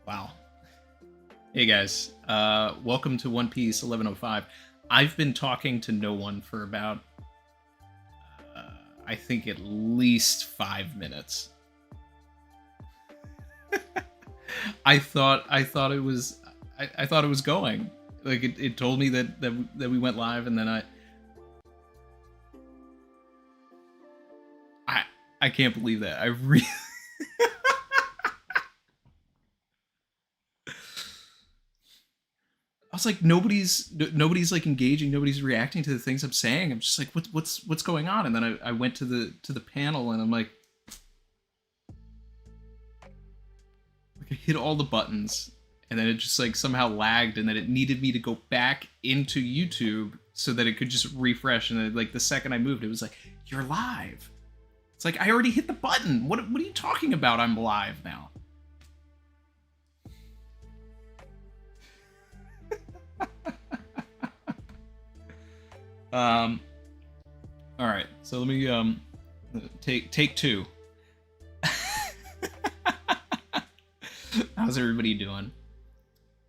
Wow. Hey guys, welcome to One Piece 1105. I've been talking to no one for about, I think at least 5 minutes. I thought it was, I thought it was going. Like it told me that we went live, and then I can't believe that. I really. I was like, nobody's like engaging, nobody's reacting to the things I'm saying. I'm just like, what's going on? And then I went to the panel, and I'm like I hit all the buttons, and then it just like somehow lagged, and then it needed me to go back into YouTube so that it could just refresh. And then, like the second I moved, it was like, you're live. It's like I already hit the button. What are you talking about? I'm live now. All right, so let me take two. How's everybody doing?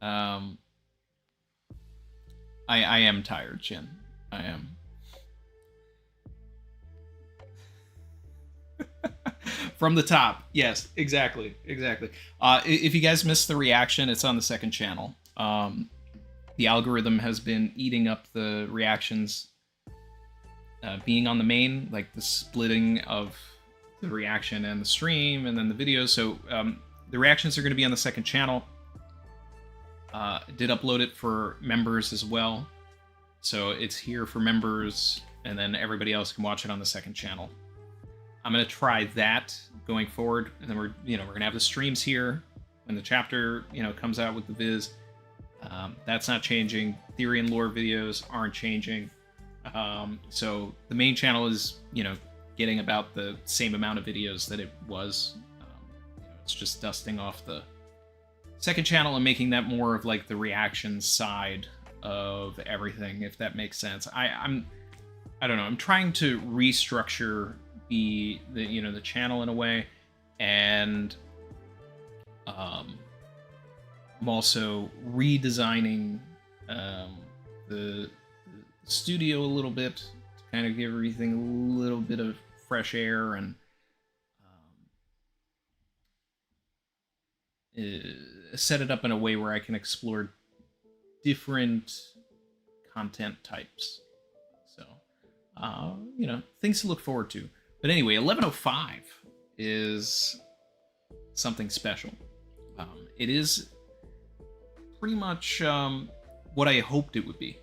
I am tired, Chin. I am. From the top, yes, exactly. If you guys missed the reaction, it's on the second channel. The algorithm has been eating up the reactions being on the main, like the splitting of the reaction and the stream and then the videos. So the reactions are going to be on the second channel. Did upload it for members as well. So it's here for members, and then everybody else can watch it on the second channel. I'm going to try that going forward, and then we're going to have the streams here when the chapter comes out with the viz. That's not changing. Theory and lore videos aren't changing. So the main channel is, getting about the same amount of videos that it was. It's just dusting off the second channel and making that more of like the reaction side of everything, if that makes sense. I don't know. I'm trying to restructure the channel in a way, and I'm also redesigning the studio a little bit to kind of give everything a little bit of fresh air and set it up in a way where I can explore different content types. So, things to look forward to. But anyway, 1105 is something special. It is pretty much what I hoped it would be.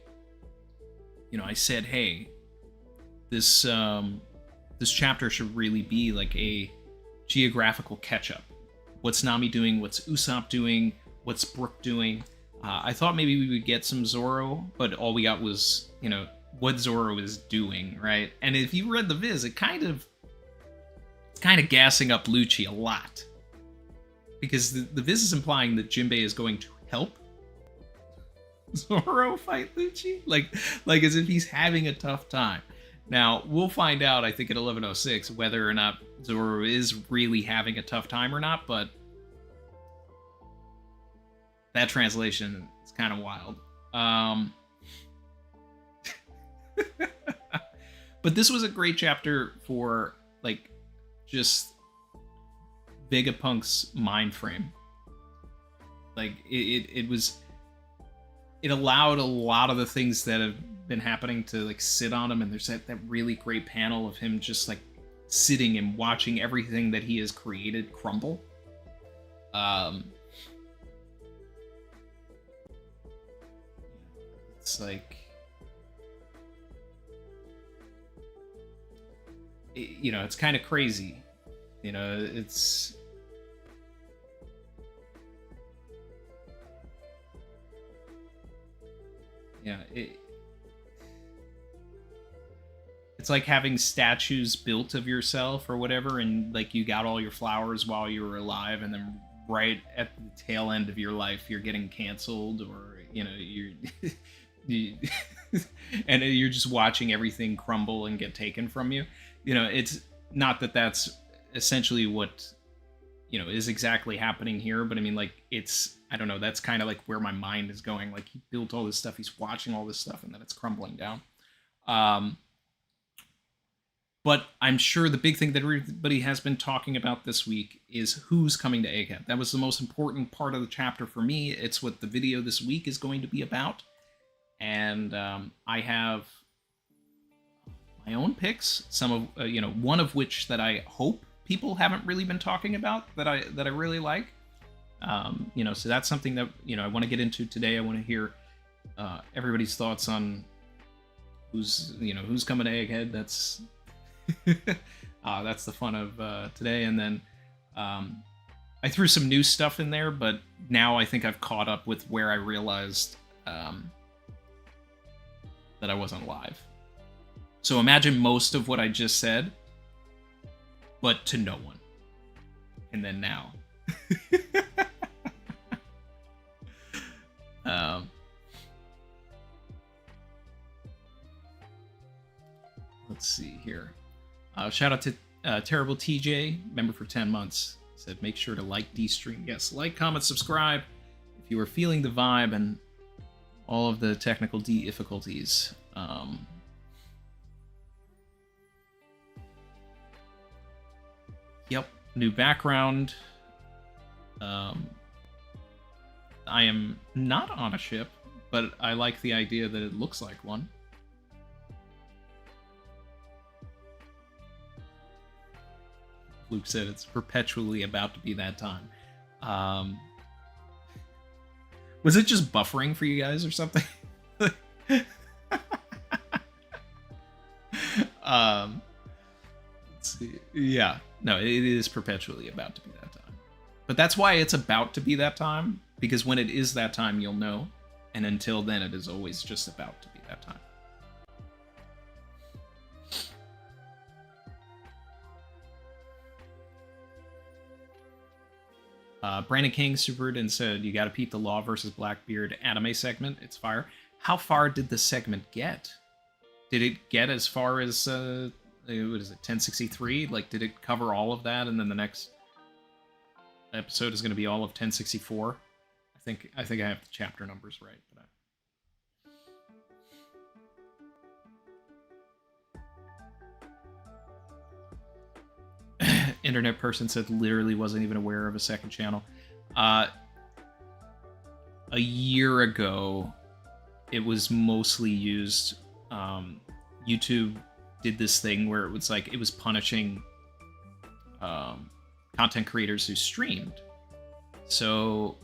I said, hey, this chapter should really be like a geographical catch-up. What's Nami doing? What's Usopp doing? What's Brook doing? I thought maybe we would get some Zoro, but all we got was, what Zoro is doing, right? And if you read the viz, it kind of gassing up Lucci a lot. Because the viz is implying that Jinbei is going to help Zoro fight Lucci? Like as if he's having a tough time. Now, we'll find out, I think, at 1106, whether or not Zoro is really having a tough time or not, but that translation is kind of wild. But this was a great chapter for, like, just Vegapunk's mind frame. Like, it allowed a lot of the things that have been happening to like sit on him, and there's that really great panel of him just like sitting and watching everything that he has created crumble. It's like, it's kind of crazy. It's it's like having statues built of yourself or whatever, and like you got all your flowers while you were alive, and then right at the tail end of your life you're getting canceled, or you're and you're just watching everything crumble and get taken from you. It's not that that's essentially what is exactly happening here. But I mean, like, it's, I don't know, that's kind of like where my mind is going. Like, he built all this stuff, he's watching all this stuff, and then it's crumbling down. But I'm sure the big thing that everybody has been talking about this week is who's coming to Egghead. That was the most important part of the chapter for me. It's what the video this week is going to be about. And I have my own picks, some of, one of which that I hope people haven't really been talking about that I really like. So that's something that, I want to get into today. I want to hear everybody's thoughts on who's coming to Egghead. That's that's the fun of today. And then I threw some new stuff in there, but now I think I've caught up with where I realized that I wasn't live. So imagine most of what I just said, but to no one. And then now. Let's see here. Shout out to Terrible TJ, member for 10 months. Said, make sure to like D-Stream. Yes, like, comment, subscribe if you are feeling the vibe and all of the technical difficulties. Yep, new background. I am not on a ship, but I like the idea that it looks like one. Luke said it's perpetually about to be that time. Was it just buffering for you guys or something? Let's see. Yeah, no, it is perpetually about to be that time. But that's why it's about to be that time, because when it is that time, you'll know. And until then, it is always just about to be that time. Brandon King supered and said, you gotta peep the Law versus Blackbeard anime segment. It's fire. How far did the segment get? Did it get as far as, what is it, 1063? Like, did it cover all of that, and then the next episode is going to be all of 1064? I think I have the chapter numbers right. But Internet person said literally wasn't even aware of a second channel. A year ago, it was mostly used. YouTube did this thing where it was like, it was punishing content creators who streamed. So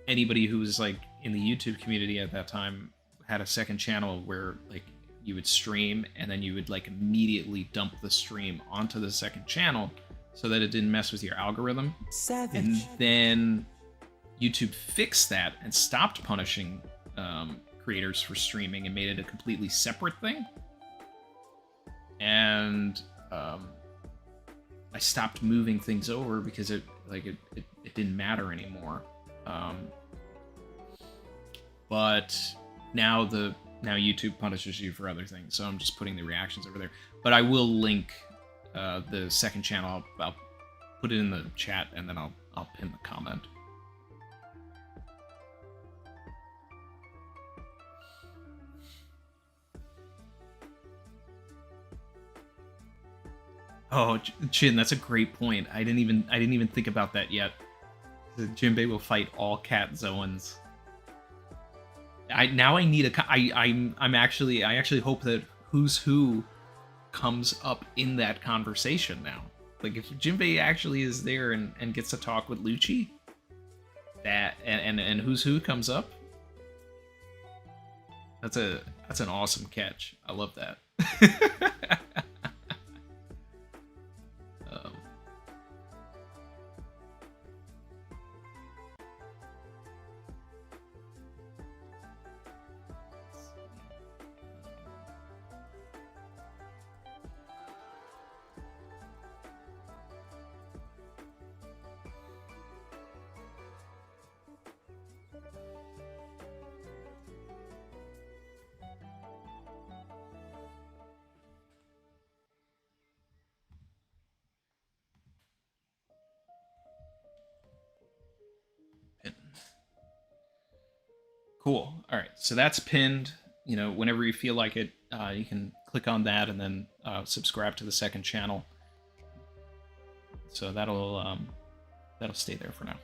anybody who was like in the YouTube community at that time had a second channel where like you would stream and then you would like immediately dump the stream onto the second channel so that it didn't mess with your algorithm. Savage. And then YouTube fixed that and stopped punishing creators for streaming and made it a completely separate thing. And I stopped moving things over because it didn't matter anymore. But now YouTube punishes you for other things, so I'm just putting the reactions over there. But I will link the second channel. I'll put it in the chat, and then I'll pin the comment. Oh, Chin, that's a great point. I didn't even think about that yet. The Jinbei will fight all cat Zoans. I actually hope that Who's Who comes up in that conversation now. Like, if Jinbei actually is there and gets to talk with Lucci, that and Who's Who comes up, that's an awesome catch. I love that. Cool. All right. So that's pinned. You know, whenever you feel like it, you can click on that and then subscribe to the second channel. So that'll stay there for now.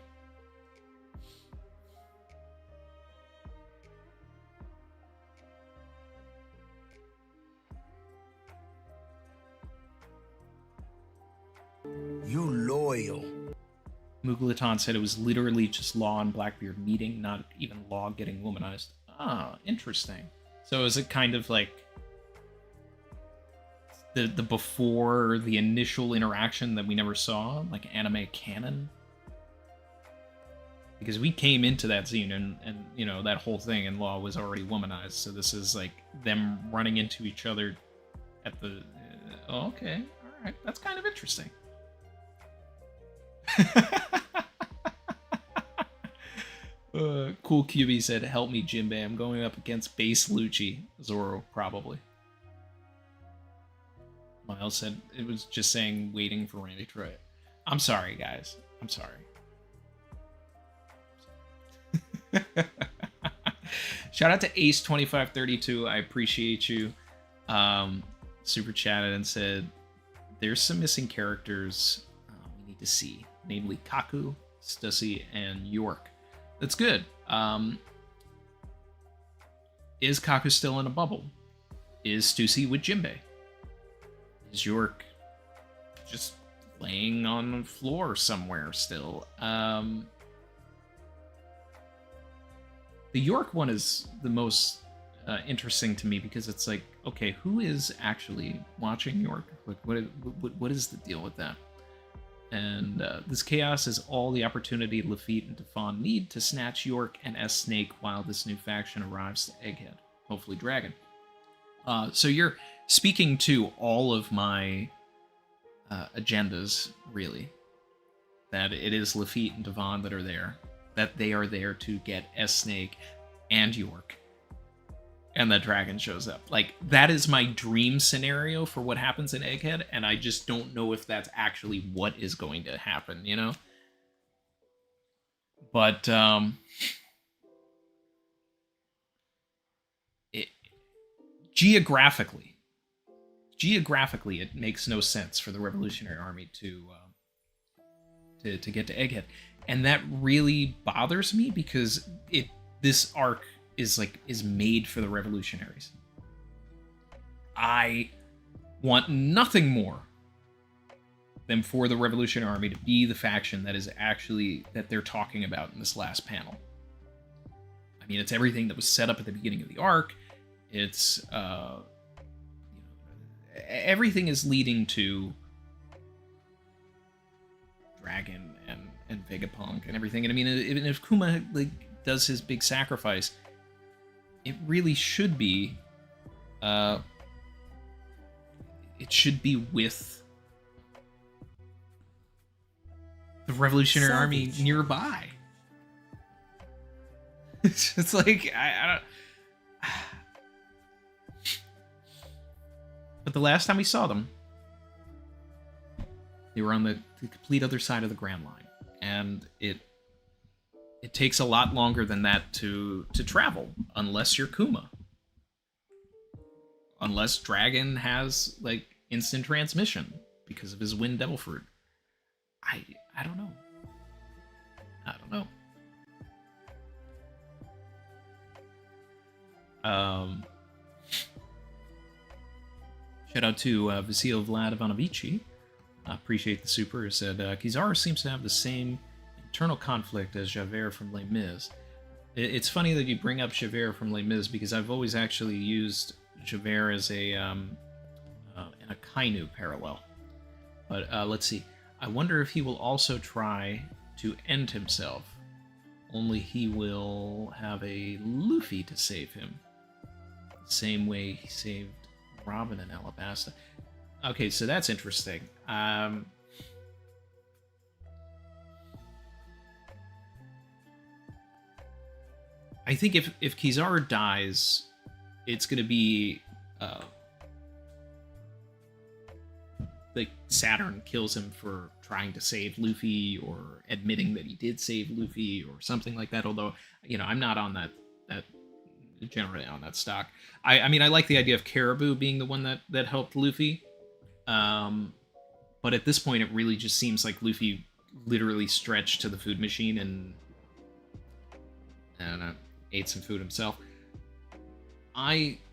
You loyal. Muglaton said it was literally just Law and Blackbeard meeting, not even Law getting womanized. Ah, interesting. So is it kind of like the before the initial interaction that we never saw, like anime canon? Because we came into that scene and you know, that whole thing, and Law was already womanized. So this is like them running into each other at the. Okay, all right, that's kind of interesting. Cool QB said, "Help me, Jinbei. I'm going up against base Lucci. Zoro, probably." Miles said it was just saying waiting for Randy to try it. I'm sorry, guys. I'm sorry. Shout out to Ace2532. I appreciate you. Super chatted and said, "There's some missing characters we need to see, namely Kaku, Stussy, and York." That's good. Is Kaku still in a bubble? Is Stussy with Jinbei? Is York just laying on the floor somewhere still? The York one is the most interesting to me because it's like, okay, who is actually watching York? Like, what is the deal with that? And this chaos is all the opportunity Lafitte and Defon need to snatch York and S-Snake while this new faction arrives to Egghead, hopefully Dragon. So you're speaking to all of my agendas, really. That it is Lafitte and Devon that are there. That they are there to get S-Snake and York. And that Dragon shows up. Like, that is my dream scenario for what happens in Egghead, and I just don't know if that's actually what is going to happen, you know? But, geographically, it makes no sense for the Revolutionary Army to get to Egghead. And that really bothers me because this arc is made for the revolutionaries. I want nothing more than for the Revolutionary Army to be the faction that is actually that they're talking about in this last panel. I mean, it's everything that was set up at the beginning of the arc. It's everything is leading to Dragon and Vegapunk and everything. And I mean, even if Kuma does his big sacrifice, it really should be it should be with the Revolutionary Army nearby. It's like I don't. But the last time we saw them, they were on the complete other side of the Grand Line, and it takes a lot longer than that to travel, unless you're Kuma. Unless Dragon has, like, instant transmission because of his Wind Devil Fruit. I don't know. I don't know. Shout out to Vasil Vlad Ivanovici. Appreciate the super. He said, Kizaru seems to have the same internal conflict as Javert from Les Mis. It's funny that you bring up Javert from Les Mis because I've always actually used Javert as in a Kainu parallel. But let's see. I wonder if he will also try to end himself. Only he will have a Luffy to save him. The same way he saved Robin and Alabasta. Okay, so that's interesting. I think if Kizaru dies, it's going to be like Saturn kills him for trying to save Luffy or admitting that he did save Luffy or something like that. Although, I'm not on that that generally on that stock. I mean, I like the idea of Caribou being the one that helped Luffy. But at this point, it really just seems like Luffy literally stretched to the food machine and I don't know, ate some food himself.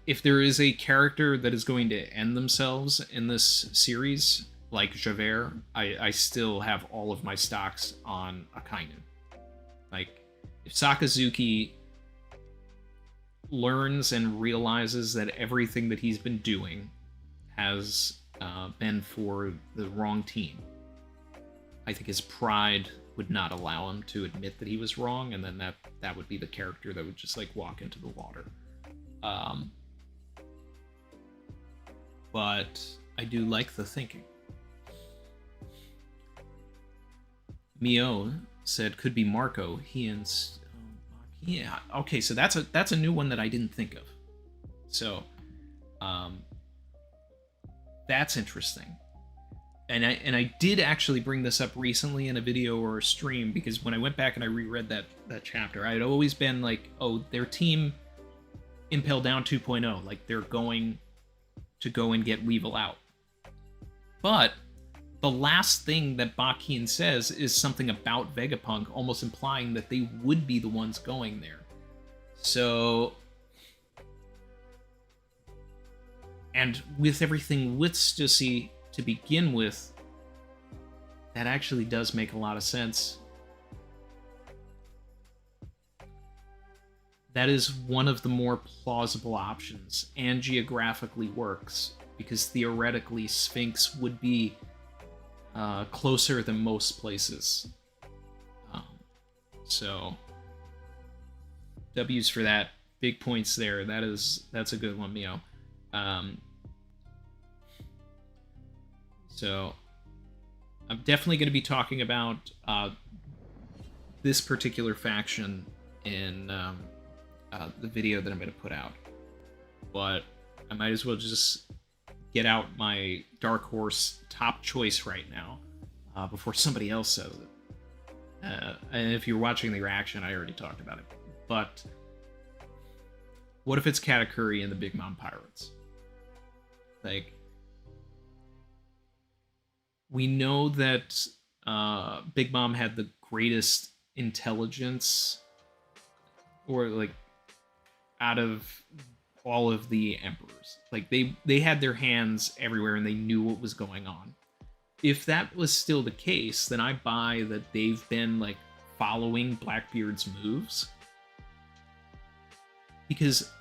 If there is a character that is going to end themselves in this series, like Javert, I still have all of my stocks on Akainu. Like, if Sakazuki learns and realizes that everything that he's been doing has been for the wrong team, I think his pride would not allow him to admit that he was wrong, and then that would be the character that would just like walk into the water. But I do like the thinking. Mio said could be Marco. He and yeah. Okay, so that's a new one that I didn't think of. So, that's interesting. And I did actually bring this up recently in a video or a stream, because when I went back and I reread that chapter, I had always been like, oh, their team Impel Down 2.0, like they're going to go and get Weevil out. But the last thing that Bakin says is something about Vegapunk, almost implying that they would be the ones going there. So, and with everything with Stussy to begin with, that actually does make a lot of sense. That is one of the more plausible options, and geographically works, because theoretically Sphinx would be closer than most places. So, W's for that. Big points there. That's a good one, Mio. So, I'm definitely going to be talking about this particular faction in the video that I'm going to put out. But I might as well just get out my Dark Horse top choice right now before somebody else says it. And if you're watching the reaction, I already talked about it. But what if it's Katakuri and the Big Mom Pirates? Like, we know that Big Mom had the greatest intelligence, or like out of all of the emperors. Like they had their hands everywhere and they knew what was going on. If that was still the case, then I buy that they've been like following Blackbeard's moves, because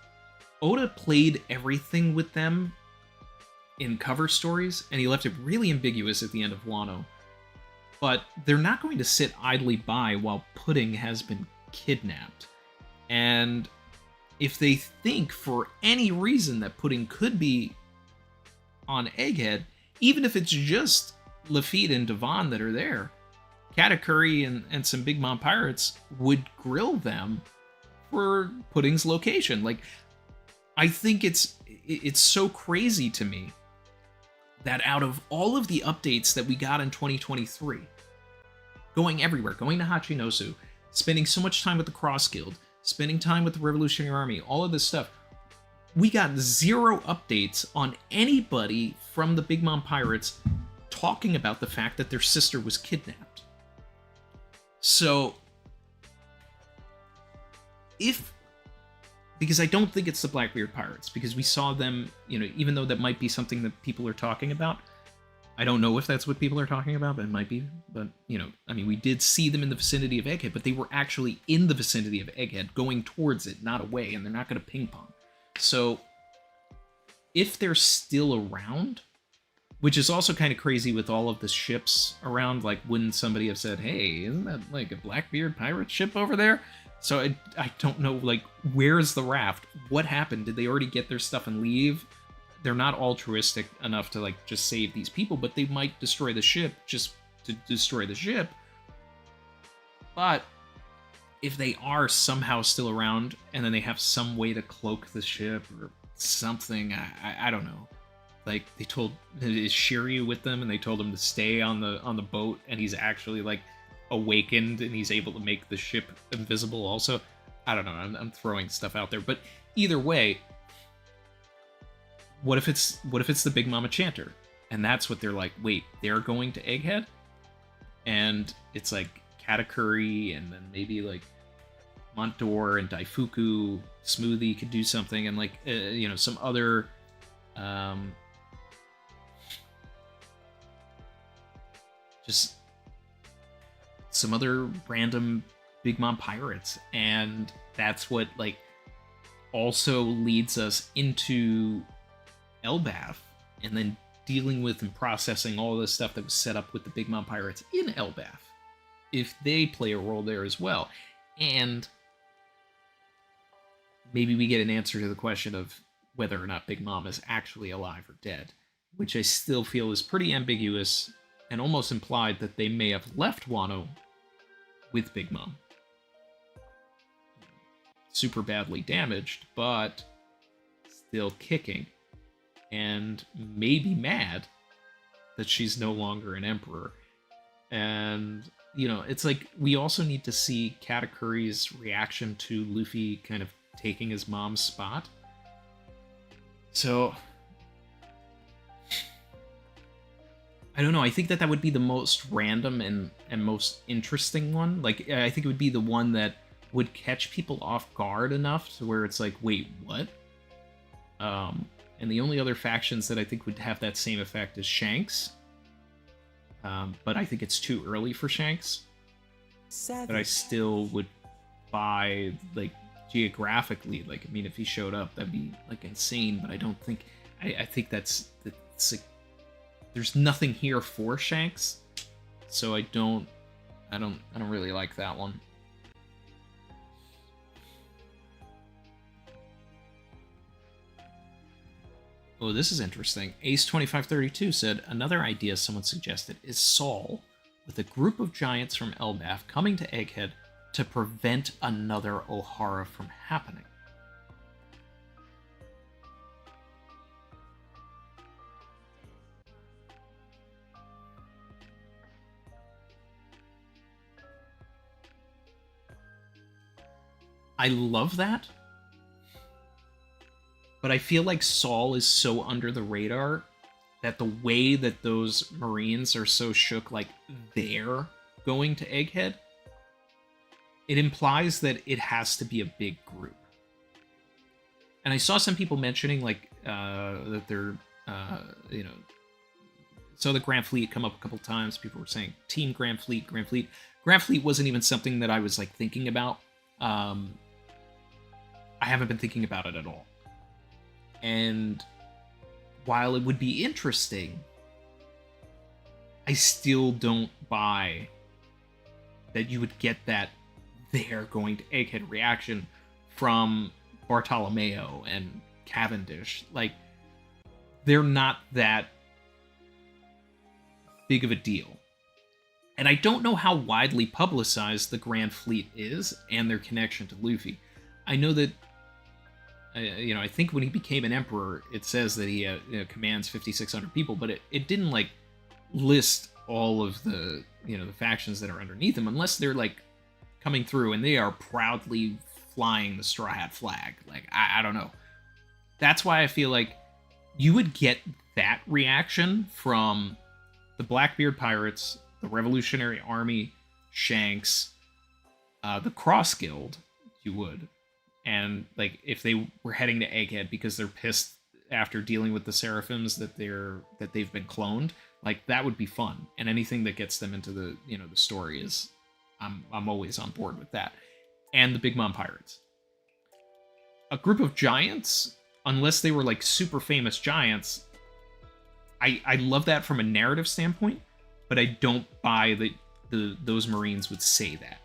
Oda played everything with them in cover stories, and he left it really ambiguous at the end of Wano. But they're not going to sit idly by while Pudding has been kidnapped. And if they think for any reason that Pudding could be on Egghead, even if it's just Lafitte and Devon that are there, Katakuri and some Big Mom Pirates would grill them for Pudding's location. Like, I think it's so crazy to me that out of all of the updates that we got in 2023, going everywhere, going to Hachinosu, spending so much time with the Cross Guild, spending time with the Revolutionary Army, all of this stuff, we got 0 updates on anybody from the Big Mom Pirates talking about the fact that their sister was kidnapped. So, because I don't think it's the Blackbeard Pirates, because we saw them, even though that might be something that people are talking about, I don't know if that's what people are talking about, but it might be. But, we did see them in the vicinity of Egghead, but they were actually in the vicinity of Egghead, going towards it, not away, and they're not going to ping pong. So, if they're still around, which is also kind of crazy with all of the ships around, like, wouldn't somebody have said, hey, isn't that like a Blackbeard pirate ship over there? So I don't know, like, where's the raft? What happened? Did they already get their stuff and leave? They're not altruistic enough to, like, just save these people, but they might destroy the ship just to destroy the ship. But if they are somehow still around, and then they have some way to cloak the ship or something, I don't know. Like, they told, is Shiryu with them, and they told him to stay on the boat, and he's actually, like, awakened, and he's able to make the ship invisible also. I don't know. I'm throwing stuff out there, but either way, what if it's the Big Mama Chanter, and that's what they're like? Wait, they're going to Egghead, and it's like Katakuri, and then maybe like Montour and Daifuku, Smoothie could do something, and like some other just some other random Big Mom pirates, and that's what like also leads us into Elbaf, and then dealing with and processing all this stuff that was set up with the Big Mom pirates in Elbaf, if they play a role there as well. And maybe we get an answer to the question of whether or not Big Mom is actually alive or dead, which I still feel is pretty ambiguous and almost implied that they may have left Wano with Big Mom. Super badly damaged, but still kicking, and maybe mad that she's no longer an emperor. And, it's like we also need to see Katakuri's reaction to Luffy kind of taking his mom's spot. So I don't know. I think that would be the most random and most interesting one. Like, I think it would be the one that would catch people off guard enough to where it's like, wait, what? And the only other factions that I think would have that same effect is Shanks. But I think it's too early for Shanks. But I still would buy, like, geographically, like, I mean, if he showed up, that'd be, like, insane, but I don't think, I think that's like, there's nothing here for Shanks, so I don't really like that one. Oh, this is interesting. Ace2532 said, another idea someone suggested is Saul with a group of giants from Elbaf coming to Egghead to prevent another Ohara from happening. I love that, but I feel like Saul is so under the radar that the way that those Marines are so shook, like they're going to Egghead, it implies that it has to be a big group. And I saw some people mentioning like that they're, so the Grand Fleet come up a couple times. People were saying Team Grand Fleet, Grand Fleet. Grand Fleet wasn't even something that I was like thinking about. I haven't been thinking about it at all. And while it would be interesting, I still don't buy that you would get that they're going to Egghead reaction from Bartolomeo and Cavendish. Like, they're not that big of a deal. And I don't know how widely publicized the Grand Fleet is and their connection to Luffy. I know that, I think when he became an emperor, it says that he commands 5,600 people, but it didn't, like, list all of the, the factions that are underneath him, unless they're, like, coming through and they are proudly flying the Straw Hat flag. Like, I don't know. That's why I feel like you would get that reaction from the Blackbeard Pirates, the Revolutionary Army, Shanks, the Cross Guild, you would. And, like, if they were heading to Egghead because they're pissed after dealing with the Seraphims that they've been cloned, like, that would be fun. And anything that gets them into the, the story is, I'm always on board with that. And the Big Mom Pirates. A group of giants, unless they were, like, super famous giants, I love that from a narrative standpoint, but I don't buy that those Marines would say that.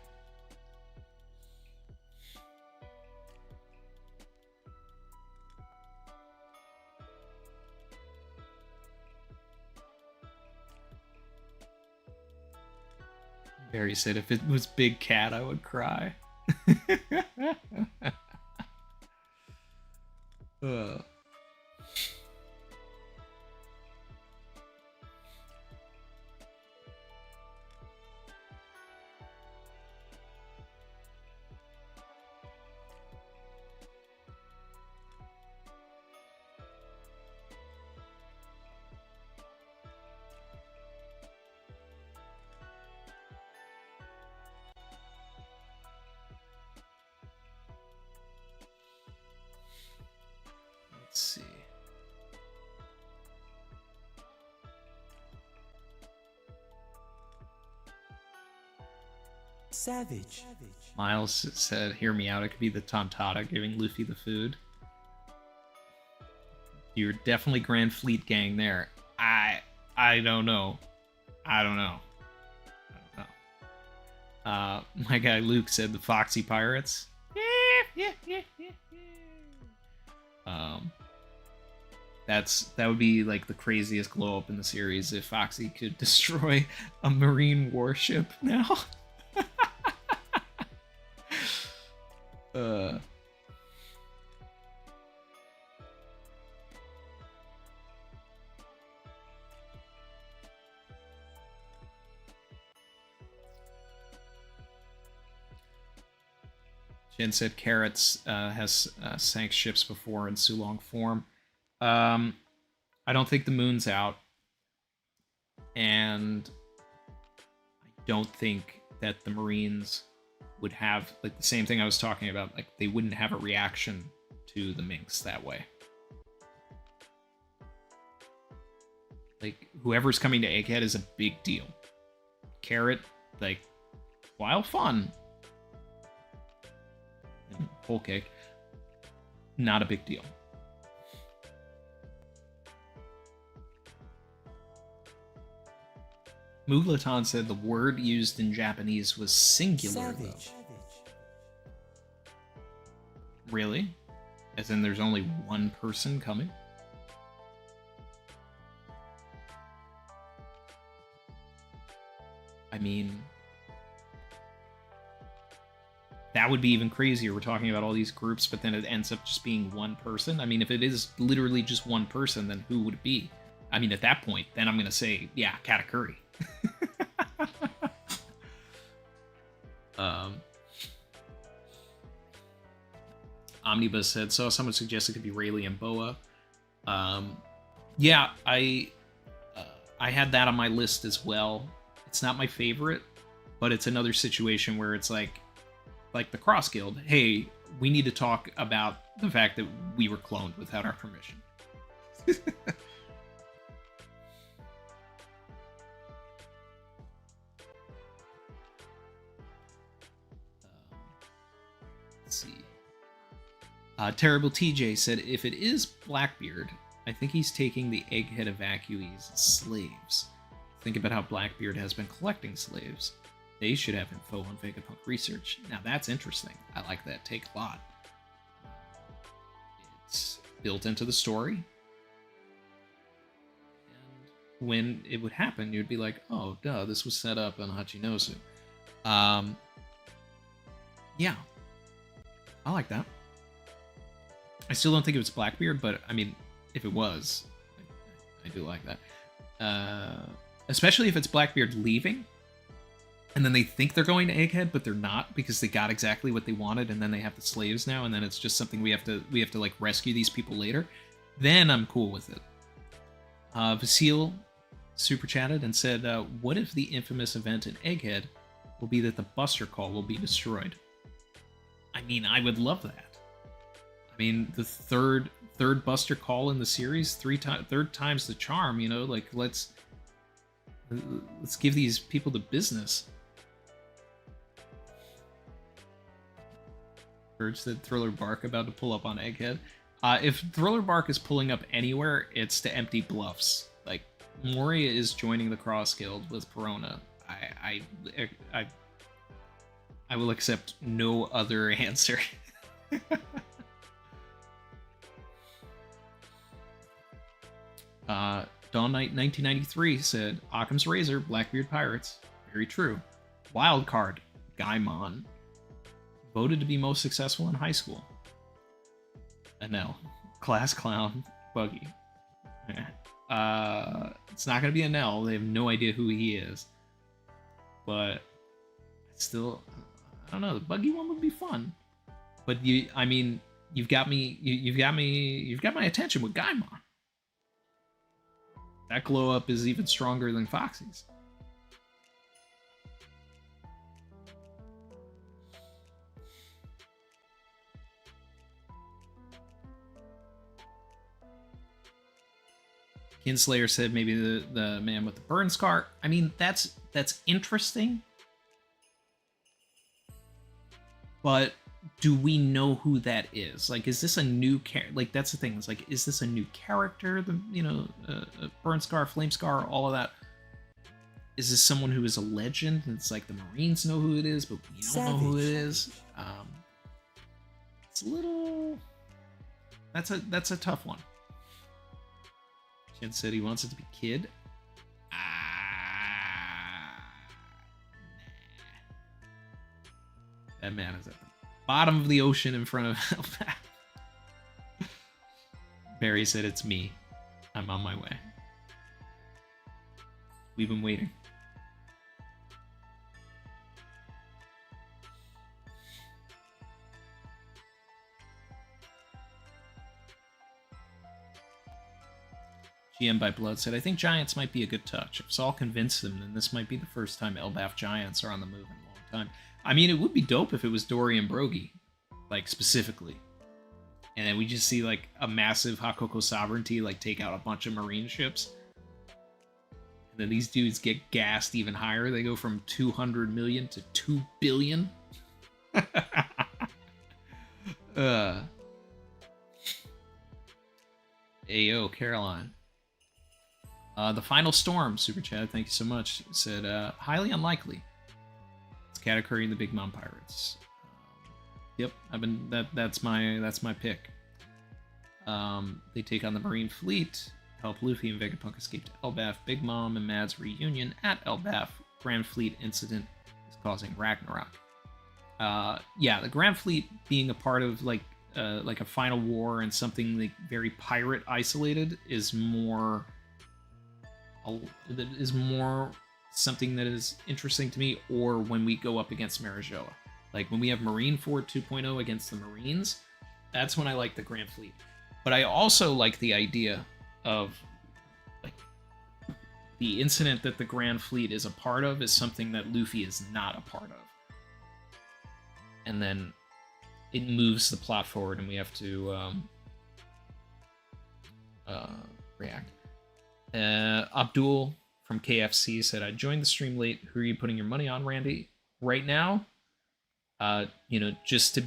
Barry said, if it was Big Cat, I would cry. Savage. Miles said, hear me out, it could be the Tontata giving Luffy the food. You're definitely Grand Fleet Gang there. I don't know. I don't know. My guy Luke said the Foxy Pirates. That would be like the craziest glow up in the series if Foxy could destroy a Marine warship now. Jen said Carrots has sank ships before in Sulong form. I don't think the moon's out, and I don't think that the Marines would have like the same thing I was talking about. Like they wouldn't have a reaction to the Minx that way. Like whoever's coming to Egghead is a big deal. Carrot, like, while fun, and whole cake, not a big deal. Muglaton said the word used in Japanese was singular, though. Really? As in there's only one person coming? I mean, that would be even crazier. We're talking about all these groups, but then it ends up just being one person. I mean, if it is literally just one person, then who would it be? I mean, at that point, then I'm going to say, yeah, Katakuri. Omnibus said, so someone suggested it could be Rayleigh and Boa. Yeah, I had that on my list as well. It's not my favorite, but it's another situation where it's like the Cross Guild. Hey, we need to talk about the fact that we were cloned without our permission. Let's see. Terrible TJ said, if it is Blackbeard, I think he's taking the Egghead evacuees as slaves. Think about how Blackbeard has been collecting slaves. They should have info on Vegapunk research. Now that's interesting. I like that take a lot. It's built into the story. And when it would happen, you'd be like, oh, duh, this was set up on Hachinosu. Yeah. I like that. I still don't think it was Blackbeard, but I mean, if it was, I do like that. Especially if it's Blackbeard leaving, and then they think they're going to Egghead, but they're not because they got exactly what they wanted, and then they have the slaves now, and then it's just something we have to like rescue these people later. Then I'm cool with it. Vasile super chatted and said, "What if the infamous event in Egghead will be that the Buster Call will be destroyed?" I mean, I would love that. I mean, the third Buster Call in the series, third time's the charm, you know, like let's give these people the business. Urge said Thriller Bark about to pull up on Egghead. If Thriller Bark is pulling up anywhere, it's to empty bluffs. Like Moria is joining the Cross Guild with Perona. I will accept no other answer. Dawn Knight 1993 said, Occam's Razor, Blackbeard Pirates. Very true. Wild card, Gaimon. Voted to be most successful in high school. Anel. Class clown, Buggy. It's not going to be Anel. They have no idea who he is. But still, I don't know. The Buggy one would be fun. But I mean, you've got my attention with Gaimon. That glow up is even stronger than Foxy's. Kinslayer said maybe the man with the burn scar. I mean, that's interesting. but do we know who that is? Like, is this a new character? Like, that's the thing. It's like, is this a new character? The Burn Scar, Flame Scar, all of that. Is this someone who is a legend? And it's like the Marines know who it is, but we don't know who it is. It's a little. That's a tough one. Chen said he wants it to be Kid. That man is at the bottom of the ocean in front of Elbaf. Barry said it's me. I'm on my way. We've been waiting. GM by Blood said, I think Giants might be a good touch. If Saul convinced them, then this might be the first time Elbaf Giants are on the move in a long time. I mean, it would be dope if it was Dory and Brogy, like, specifically. And then we just see, like, a massive Hakoko sovereignty, like, take out a bunch of Marine ships. And then these dudes get gassed even higher. They go from 200 million to 2 billion. Ayo, Caroline. The Final Storm, Super Chat, thank you so much, said, highly unlikely. It's Katakuri and the Big Mom Pirates. Yep, that's my pick. They take on the Marine Fleet, help Luffy and Vegapunk escape to Elbaf. Big Mom and Mad's reunion at Elbaf. Grand Fleet incident is causing Ragnarok. Yeah, the Grand Fleet being a part of like a final war and something like very pirate isolated is more something that is interesting to me. Or when we go up against Marijoa, like when we have Marine Fort 2.0 against the Marines, that's when I like the Grand Fleet. But I also like the idea of like the incident that the Grand Fleet is a part of is something that Luffy is not a part of, and then it moves the plot forward, and we have to react. Abdul from KFC said, I joined the stream late. Who are you putting your money on, Randy? Right now, just to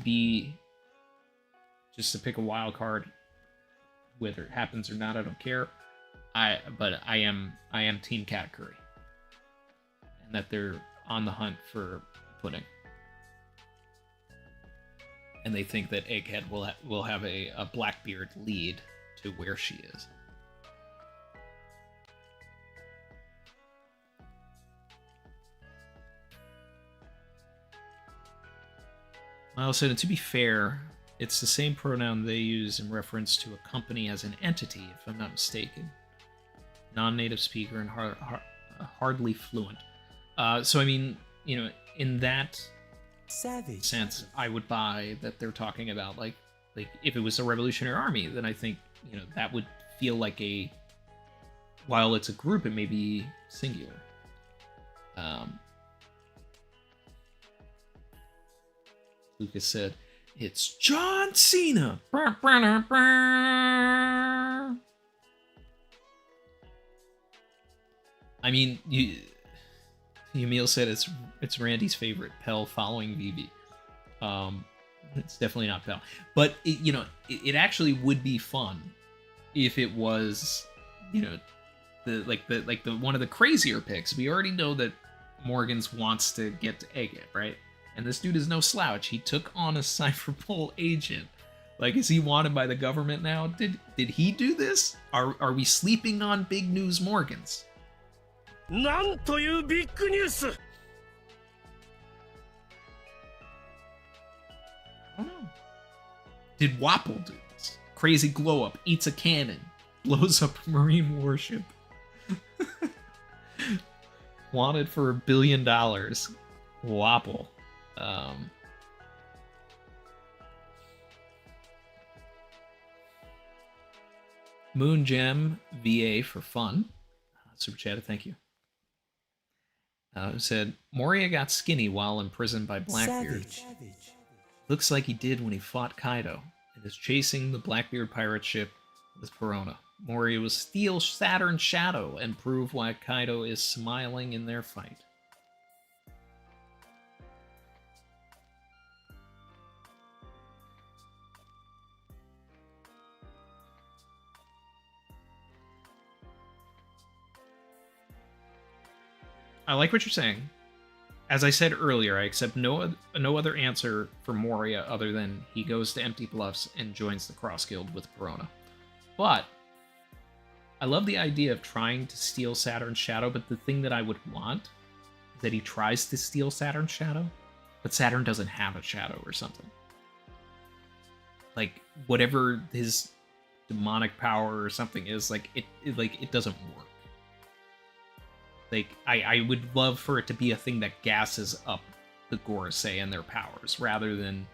pick a wild card, whether it happens or not, I don't care. But I am Team Katakuri, and that they're on the hunt for pudding, and they think that Egghead will have a Blackbeard lead to where she is. Miles said, and to be fair, it's the same pronoun they use in reference to a company as an entity, if I'm not mistaken. Non-native speaker and hardly fluent. So, I mean, in that sense, I would buy that they're talking about, like if it was a Revolutionary Army, then I think, that would feel like while it's a group, it may be singular. Lucas said, it's John Cena. I mean, Yamil said it's Randy's favorite, Pell following Vivi. It's definitely not Pell, but it actually would be fun if it was, the one of the crazier picks. We already know that Morgans wants to get to Egghead, right? And this dude is no slouch. He took on a Cypherpole agent. Like, is he wanted by the government now? Did he do this? Are we sleeping on big news Morgans? I don't know. Did Wapple do this? Crazy glow up, eats a cannon, blows up a Marine warship. Wanted for $1 billion. Wapple. Moon Gem VA for fun. Super chatted, thank you. Said, Moria got skinny while imprisoned by Blackbeard. Looks like he did when he fought Kaido and is chasing the Blackbeard pirate ship with Perona. Moria will steal Saturn's shadow and prove why Kaido is smiling in their fight. I like what you're saying. As I said earlier, I accept no other answer for Moria other than he goes to Empty Bluffs and joins the Cross Guild with Perona. But I love the idea of trying to steal Saturn's shadow, but the thing that I would want is that he tries to steal Saturn's shadow, but Saturn doesn't have a shadow or something. Like, whatever his demonic power or something is, like, it doesn't work. Like, I would love for it to be a thing that gasses up the Gorosei and their powers, rather than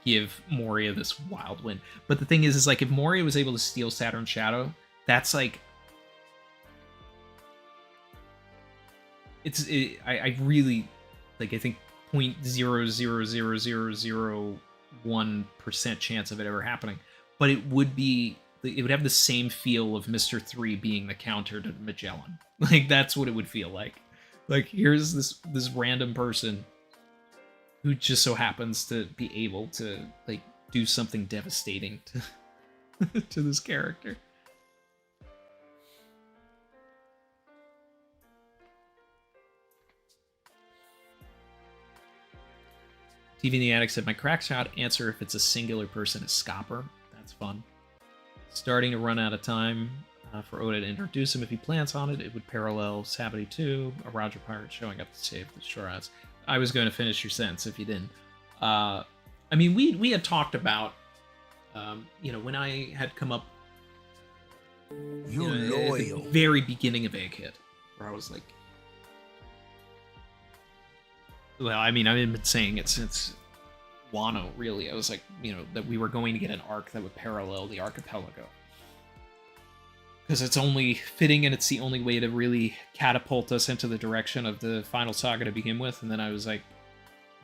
give Moria this wild win. But the thing is like, if Moria was able to steal Saturn's shadow, that's like... I really... Like, I think 0.00001% chance of it ever happening. But it would be... It would have the same feel of Mr. 3 being the counter to Magellan. Like, that's what it would feel like. Like, here's this random person who just so happens to be able to, like, do something devastating to, to this character. TV in the Attic said, my crack shot answer if it's a singular person is Scopper. That's fun. Starting to run out of time for Oda to introduce him. If he plans on it, it would parallel Savagery 2, a Roger Pirate showing up to save the Shore Odds. I was going to finish your sentence if you didn't. I mean, we had talked about, you know, when I had come up at the very beginning of Egghead, where I was like, well, I mean, I've been saying it since Wano, really. I was like, you know, that we were going to get an arc that would parallel the archipelago. Because it's only fitting and it's the only way to really catapult us into the direction of the final saga to begin with. And then I was like,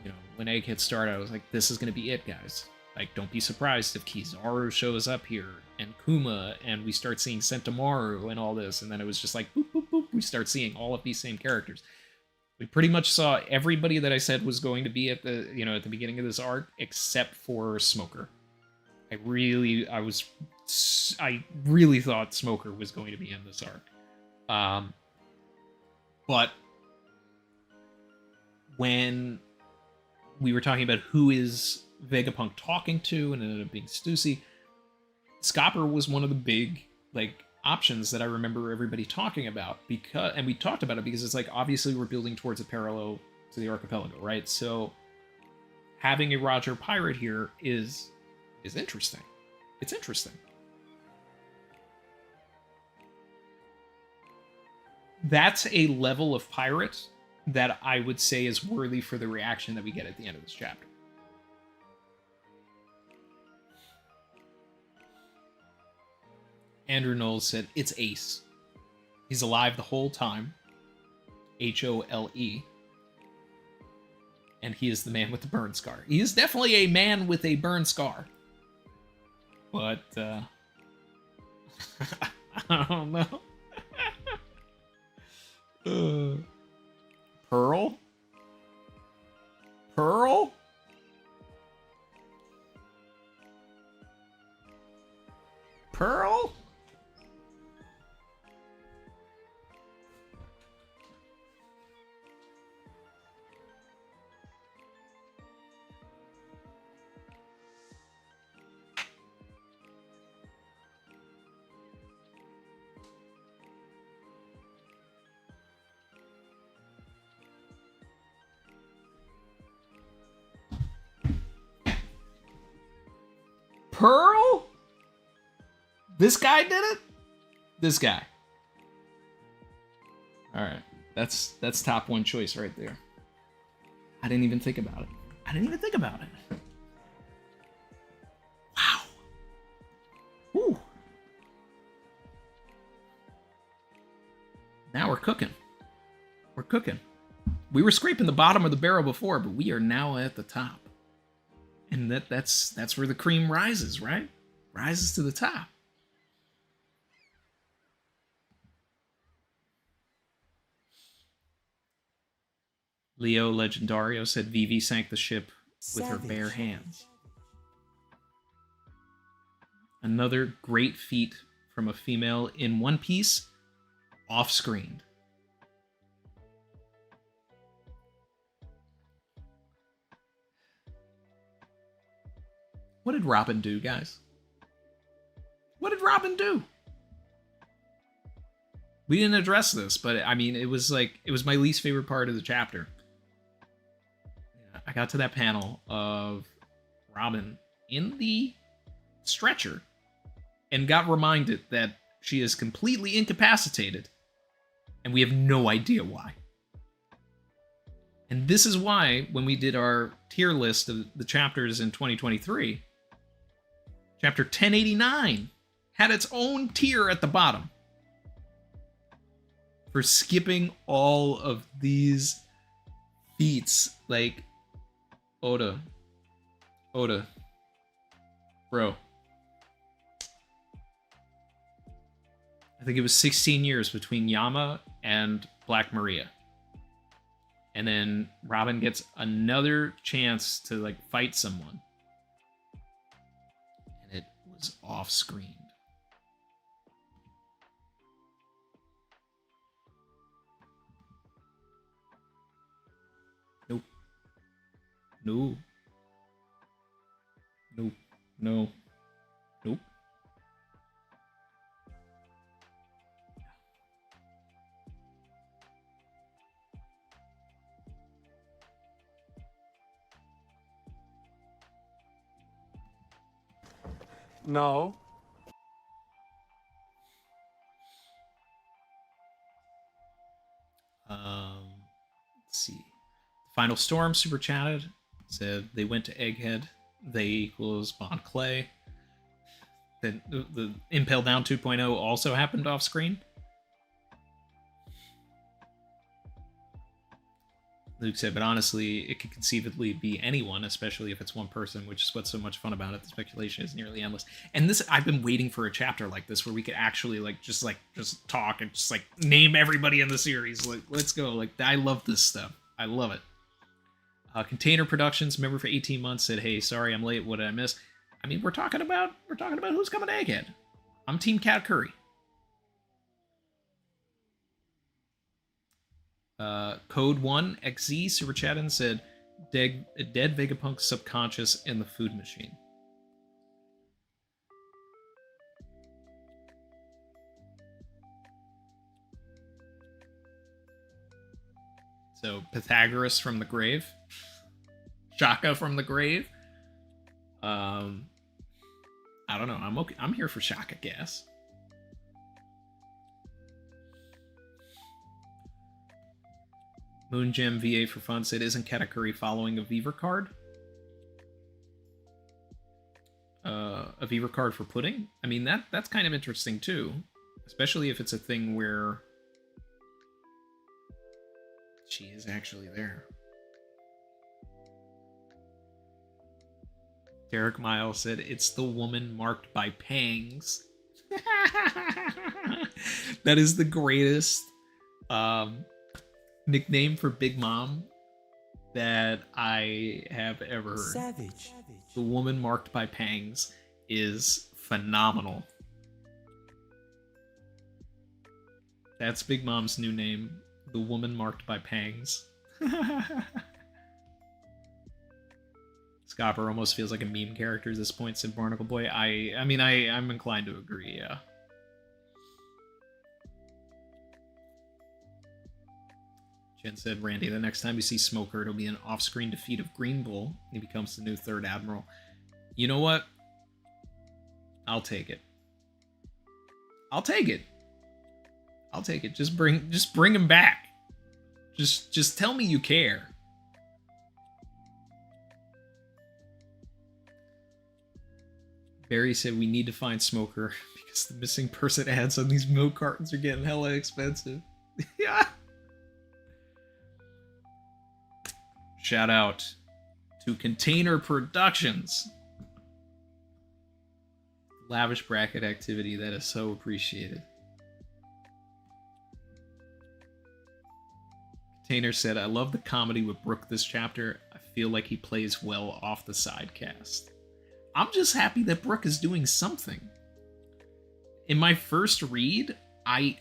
you know, when Egghead started, I was like, this is going to be it, guys. Like, don't be surprised if Kizaru shows up here, and Kuma, and we start seeing Sentomaru and all this. And then it was just like, boop, boop, boop. We start seeing all of these same characters. We pretty much saw everybody that I said was going to be at the, you know, at the beginning of this arc, except for Smoker. I really thought Smoker was going to be in this arc. But when we were talking about who is Vegapunk talking to, and it ended up being Stussy, Scopper was one of the big, like, options that I remember everybody talking about, because, and we talked about it because it's like, obviously we're building towards a parallel to the archipelago, right? So having a Roger Pirate here is interesting. It's interesting. That's a level of pirate that I would say is worthy for the reaction that we get at the end of this chapter. Andrew Knowles said, it's Ace. He's alive the whole time. H-O-L-E. And he is the man with the burn scar. He is definitely a man with a burn scar. But, I don't know. Pearl? Pearl? Pearl? Pearl? This guy did it? This guy. Alright. That's top one choice right there. I didn't even think about it. I didn't even think about it. Wow. Whew. Now we're cooking. We're cooking. We were scraping the bottom of the barrel before, but we are now at the top. And that's where the cream rises, right? Rises to the top. Leo Legendario said Vivi sank the ship with her bare hands. Another great feat from a female in One Piece, off-screened. What did Robin do, guys? What did Robin do? We didn't address this, but I mean, it was my least favorite part of the chapter. I got to that panel of Robin in the stretcher and got reminded that she is completely incapacitated, and we have no idea why. And this is why, when we did our tier list of the chapters in 2023, chapter 1089 had its own tier at the bottom for skipping all of these feats. Like, Oda, bro. I think it was 16 years between Yama and Black Maria. And then Robin gets another chance to like fight someone. And it was off-screened. Nope. No. Nope. No. Nope. No. Let's see. Final Storm super chatted. Said they went to Egghead. They equals Bond Clay. Then the Impel Down 2.0 also happened off screen. Luke said, but honestly, it could conceivably be anyone, especially if it's one person, which is what's so much fun about it. The speculation is nearly endless. And this, I've been waiting for a chapter like this where we could actually just talk and just like name everybody in the series. Like, let's go. Like, I love this stuff. I love it. Container Productions, member for 18 months, said, hey, sorry I'm late. What did I miss? I mean, we're talking about who's coming to Egghead. I'm Team Cat Curry. Code 1 XZ super chat and said, dead Vegapunk subconscious in the food machine. So Pythagoras from the grave, Shaka from the grave. I don't know. I'm okay. I'm here for Shaka gas. Moongem VA for fun said, isn't Katakuri following a Beaver card? A Beaver card for pudding? I mean, that's kind of interesting too. Especially if it's a thing where she is actually there. Derek Miles said, it's the woman marked by pangs. That is the greatest nickname for Big Mom that I have ever heard. Savage. The woman marked by pangs is phenomenal. That's Big Mom's new name. The woman marked by pangs. Scopper almost feels like a meme character at this point, said Barnacle Boy. I'm inclined to agree, yeah. Jen said, Randy, the next time you see Smoker, it'll be an off-screen defeat of Green Bull. He becomes the new third admiral. You know what? I'll take it. I'll take it. I'll take it. Just bring him back. Just tell me you care. Barry said we need to find Smoker because the missing person ads on these milk cartons are getting hella expensive. Yeah. Shout out to Container Productions. Lavish bracket activity that is so appreciated. Container said, I love the comedy with Brook this chapter. I feel like he plays well off the side cast. I'm just happy that Brook is doing something. In my first read, I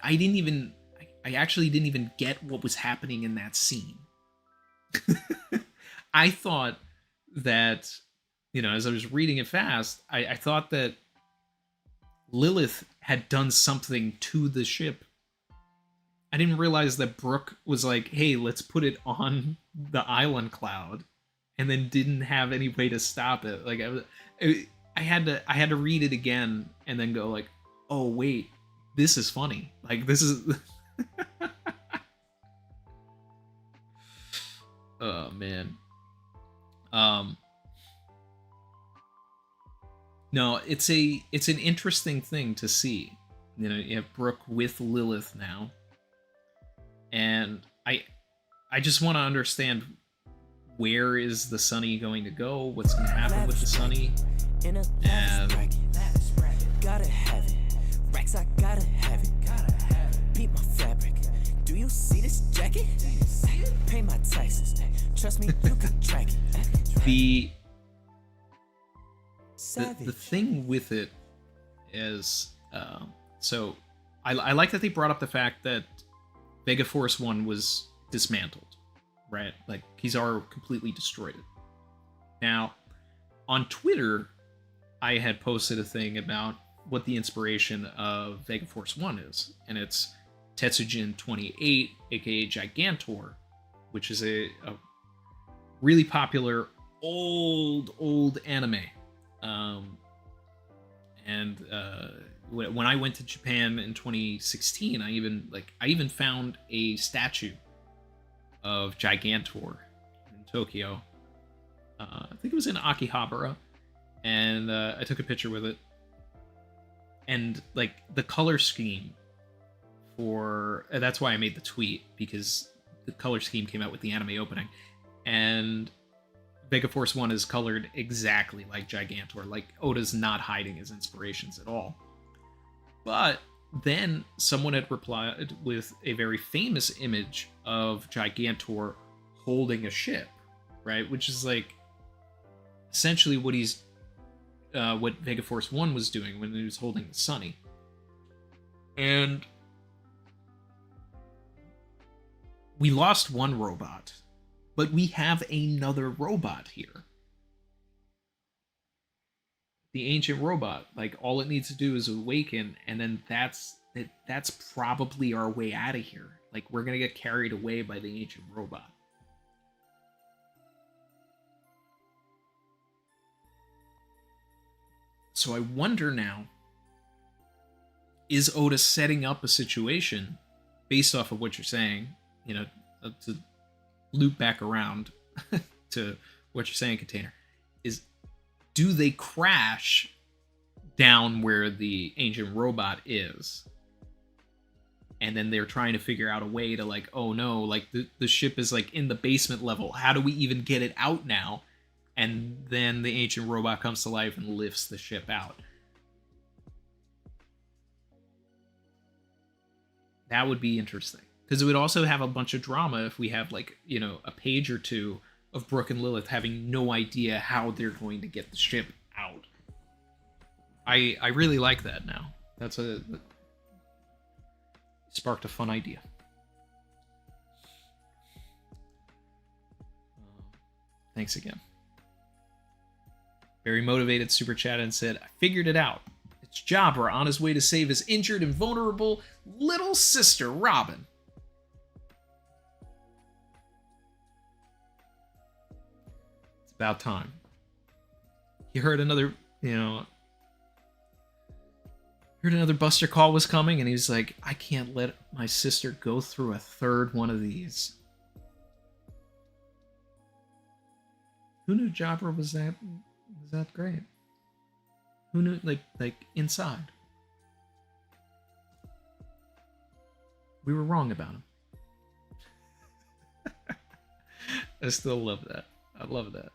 actually didn't even get what was happening in that scene. I thought that as I was reading it fast, I thought that Lilith had done something to the ship. I didn't realize that Brooke was like, hey, let's put it on the island cloud, and then didn't have any way to stop it. Like I had to read it again and then go like, oh wait, this is funny. Like this is oh man. No, it's an interesting thing to see. You have Brooke with Lilith now. And I just want to understand, where is the Sunny going to go? What's going to happen with the Sunny? And gotta have it. Rex, I gotta have it. Beat my fabric. Do you see this jacket? Pay my taxes. Trust me, you can track it. The thing with it is, so I like that they brought up the fact that Vega Force 1 was dismantled, right? Like, Kizaru completely destroyed it. Now, on Twitter, I had posted a thing about what the inspiration of Vega Force 1 is, and it's Tetsujin 28, aka Gigantor, which is a really popular old anime. When I went to Japan in 2016, I even found a statue of Gigantor in Tokyo. I think it was in Akihabara, and I took a picture with it. And like the color scheme for that's why I made the tweet, because the color scheme came out with the anime opening, and Vega Force 1 is colored exactly like Gigantor. Like, Oda's not hiding his inspirations at all. But then someone had replied with a very famous image of Gigantor holding a ship, right? Which is like essentially what what Vega Force 1 was doing when he was holding the Sunny. And we lost one robot, but we have another robot here. The ancient robot, like, all it needs to do is awaken, and then that's probably our way out of here. Like, we're gonna get carried away by the ancient robot. So I wonder now, is Oda setting up a situation based off of what you're saying, to loop back around to what you're saying, Container, is, do they crash down where the ancient robot is? And then they're trying to figure out a way to, like, oh no, like the ship is like in the basement level. How do we even get it out now? And then the ancient robot comes to life and lifts the ship out. That would be interesting. Because it would also have a bunch of drama if we have, like, a page or two of Brooke and Lilith having no idea how they're going to get the ship out. I really like that now. That sparked a fun idea. Thanks again. Very motivated super chat and said, I figured it out. It's Jabra on his way to save his injured and vulnerable little sister, Robin. It's about time. He heard another, heard another Buster call was coming, and he was like, I can't let my sister go through a third one of these. Who knew Jabra was that great? Who knew, like inside? We were wrong about him. I still love that. I love that.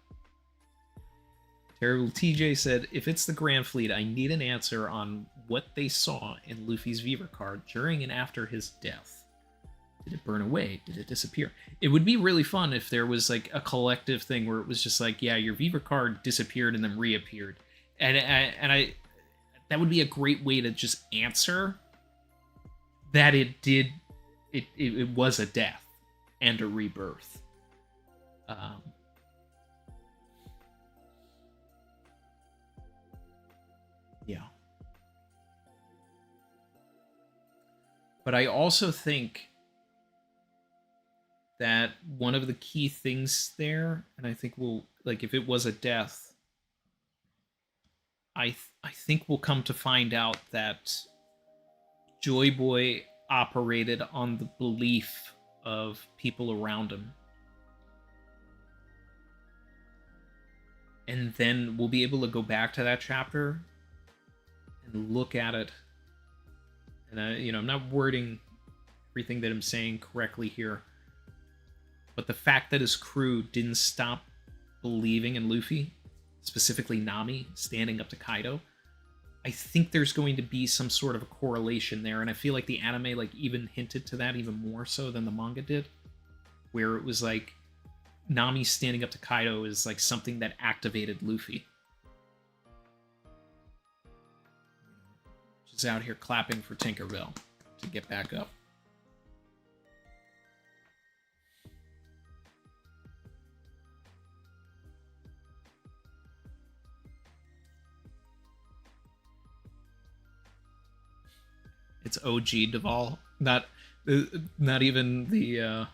Terrible TJ said, if it's the Grand Fleet, I need an answer on what they saw in Luffy's Viva card during and after his death. Did it burn away? Did it disappear? It would be really fun if there was like a collective thing where it was just like, yeah, your Viva card disappeared and then reappeared. And I that would be a great way to just answer that it was a death and a rebirth. Yeah. But I also think that one of the key things there, and I think we'll, like, if it was a death, I think we'll come to find out that Joy Boy operated on the belief of people around him. And then we'll be able to go back to that chapter and look at it. And I'm not wording everything that I'm saying correctly here, but the fact that his crew didn't stop believing in Luffy, specifically Nami, standing up to Kaido, I think there's going to be some sort of a correlation there, and I feel like the anime like even hinted to that even more so than the manga did, where it was like Nami standing up to Kaido is like something that activated Luffy. Just out here clapping for Tinkerbell to get back up. It's OG Duvall, not even the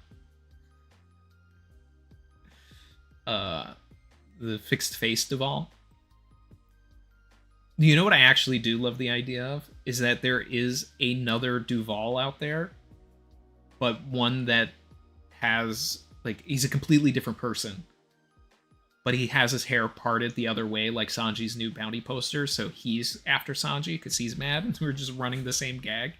fixed face Duvall. You know what I actually do love the idea of is that there is another Duvall out there, but one that has like he's a completely different person, but he has his hair parted the other way, like Sanji's new bounty poster. So he's after Sanji because he's mad, and we're just running the same gag.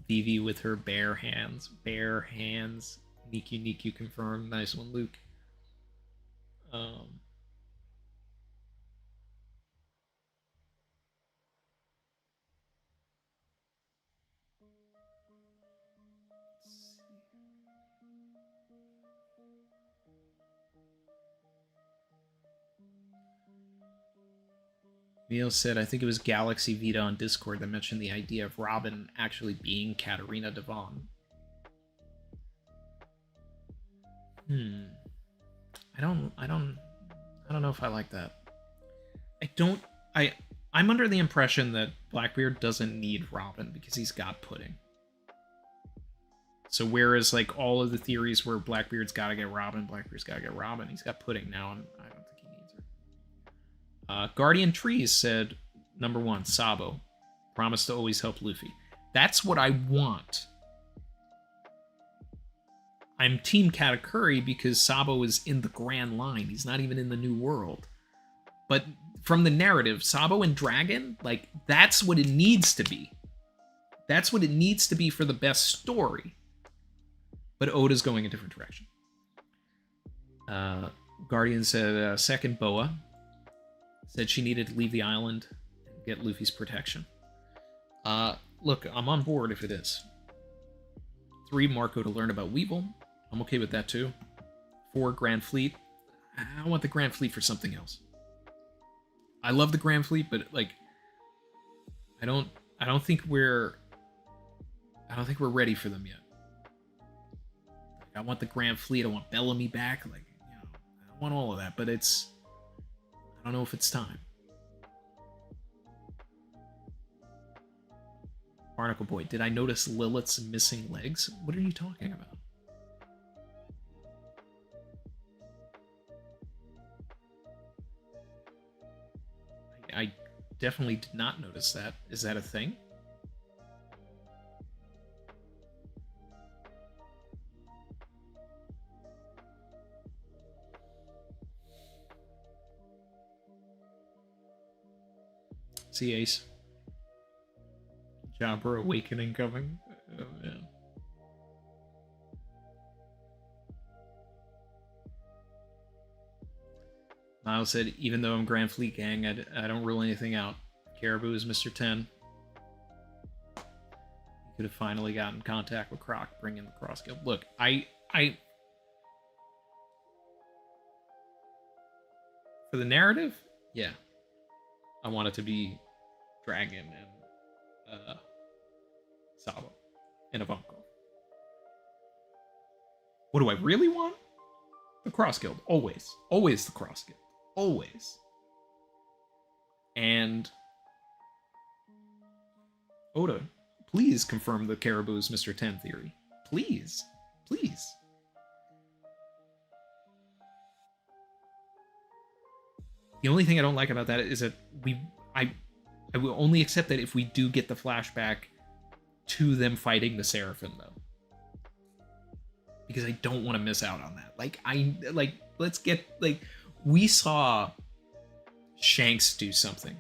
Vivi with her bare hands. Bare hands. Niku confirmed. Nice one, Luke. Neil said, I think it was Galaxy Vita on Discord that mentioned the idea of Robin actually being Katarina Devon. I don't know if I like that. I'm under the impression that Blackbeard doesn't need Robin because he's got Pudding. So whereas like all of the theories where Blackbeard's gotta get Robin, he's got Pudding now, and I don't think he needs her. Guardian Trees said, number 1, Sabo. Promise to always help Luffy. That's what I want. I'm Team Katakuri because Sabo is in the Grand Line. He's not even in the New World. But from the narrative, Sabo and Dragon, like, that's what it needs to be. That's what it needs to be for the best story. But Oda's going a different direction. Guardian said, second Boa. Said she needed to leave the island and get Luffy's protection. Look, I'm on board if it is. 3, Marco to learn about Weevil. I'm okay with that too. 4, Grand Fleet. I want the Grand Fleet for something else. I love the Grand Fleet, but like, I don't think we're ready for them yet. Like, I want the Grand Fleet. I want Bellamy back. Like, I want all of that, but I don't know if it's time. Barnacle Boy, did I notice Lilith's missing legs? What are you talking about? I definitely did not notice that. Is that a thing? See, Ace. Jobber Awakening coming. Oh, yeah. Miles said, even though I'm Grand Fleet Gang, I don't rule anything out. Caribou is Mr. 10. He could have finally gotten contact with Croc, bringing the Cross Guild. Look, I For the narrative, yeah, I want it to be Dragon and Sabo and Ivankov. What do I really want? The Cross Guild, always, always the Cross Guild, always. And Oda, please confirm the Caribou's Mr. 10 theory. Please, please. The only thing I don't like about that is that I will only accept that if we do get the flashback to them fighting the Seraphim, though, because I don't want to miss out on that. Let's get we saw Shanks do something.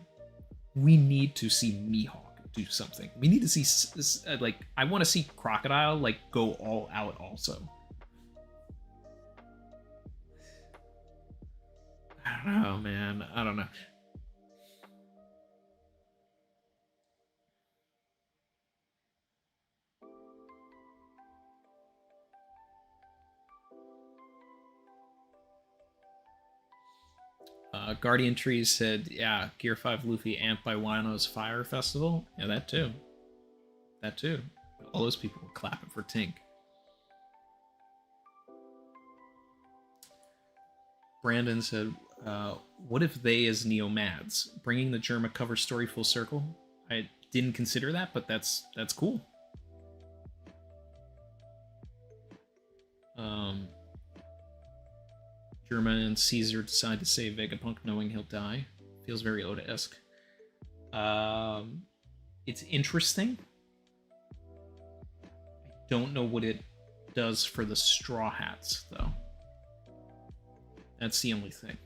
We need to see Mihawk do something. We need to see I want to see Crocodile go all out also. I don't know, man. I don't know. Guardian Trees said, yeah, Gear 5 Luffy amped by Wano's Fire Festival. Yeah, that too. That too. All those people were clapping for Tink. Brandon said, what if they as Neo-Mads? Bringing the Germa cover story full circle? I didn't consider that, but that's cool. Germa and Caesar decide to save Vegapunk knowing he'll die. Feels very Oda-esque. It's interesting. I don't know what it does for the Straw Hats, though. That's the only thing.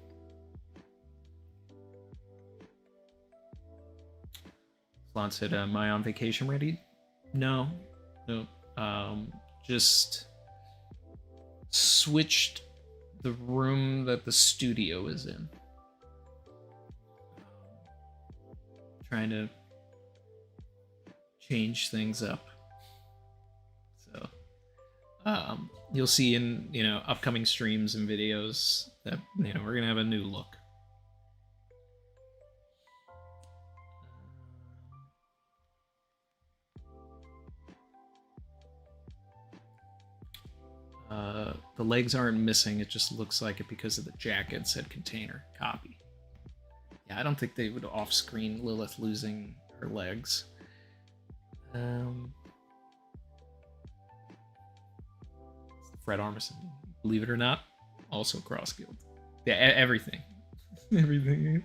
Flaunt said, am I on vacation ready? No. Just switched the room that the studio is in. Trying to change things up. So, you'll see in, upcoming streams and videos that, we're going to have a new look. The legs aren't missing, it just looks like it because of the jacket said container. Copy. Yeah, I don't think they would off-screen Lilith losing her legs. Fred Armisen, believe it or not, also Cross Guild. Yeah, everything. Everything.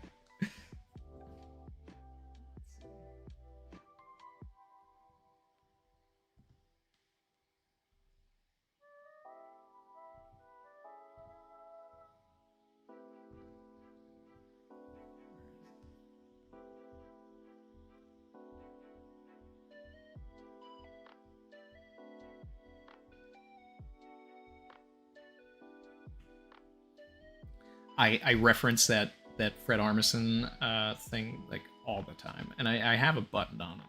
I reference that Fred Armisen thing all the time, and I have a button on it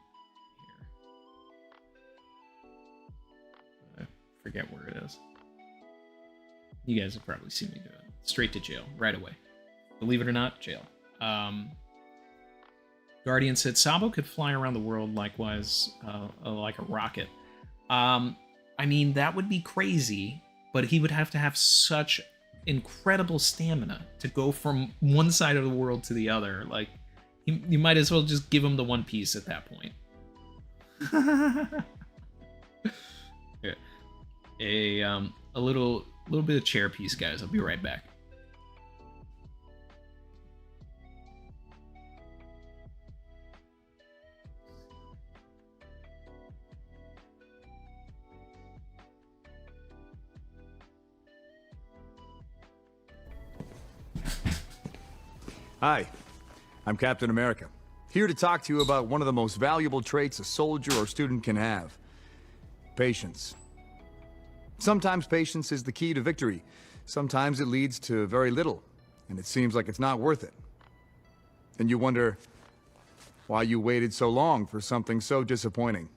here. I forget where it is. You guys have probably seen me do it. Straight to jail right away. Believe it or not, jail. Guardian said Sabo could fly around the world likewise, like a rocket. I mean, that would be crazy, but he would have to have such incredible stamina to go from one side of the world to the other. You might as well just give him the One Piece at that point. Yeah. A little bit of chair piece, guys. I'll be right back. Hi, I'm Captain America, here to talk to you about one of the most valuable traits a soldier or student can have: patience. Sometimes patience is the key to victory. Sometimes it leads to very little, and it seems like it's not worth it. And you wonder why you waited so long for something so disappointing.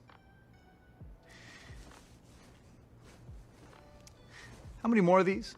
How many more of these?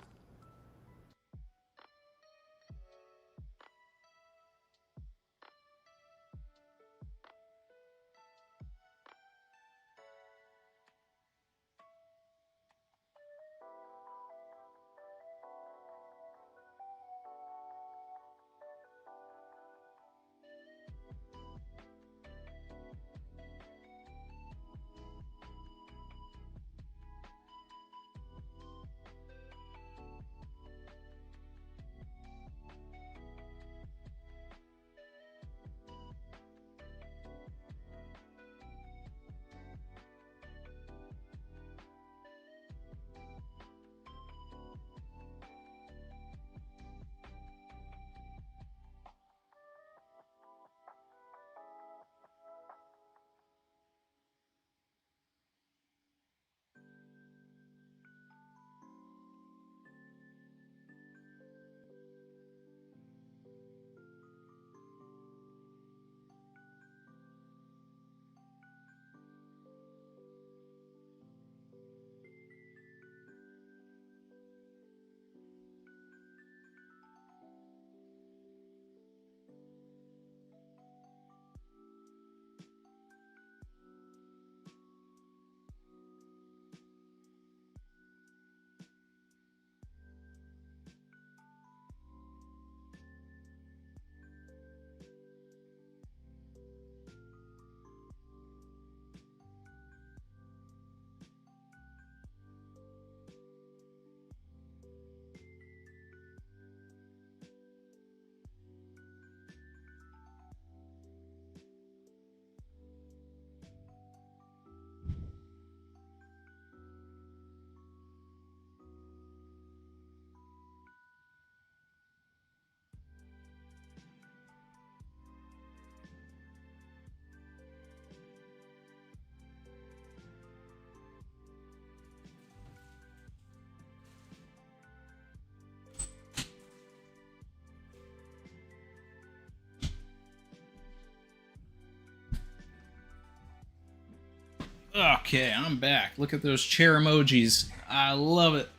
Okay, I'm back. Look at those chair emojis. I love it.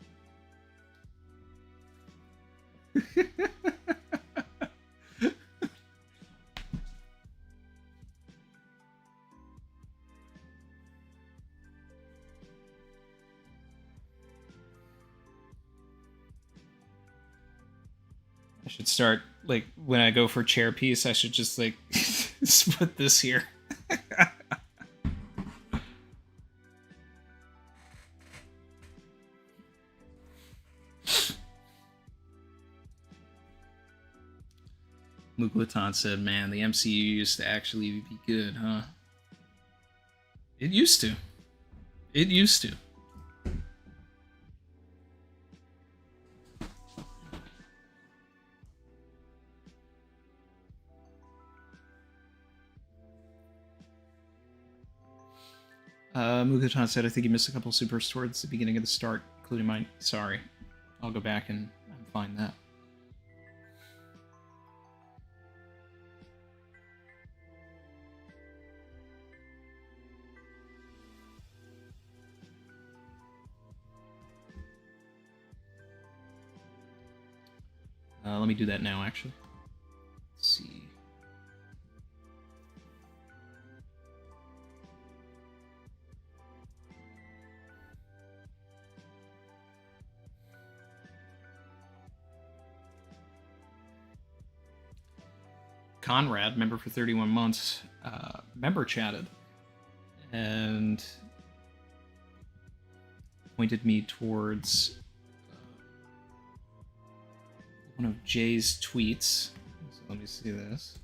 I should start, like, when I go for chair piece, I should just, like, put this here. Muglaton said, man, the MCU used to actually be good, huh? It used to. It used to. Muglaton said, I think you missed a couple supers towards the beginning of the start, including mine. Sorry. I'll go back and find that. Let me do that now, actually. Let's see. Conrad, member for 31 months, member chatted and pointed me towards one of Jay's tweets. So let me see this.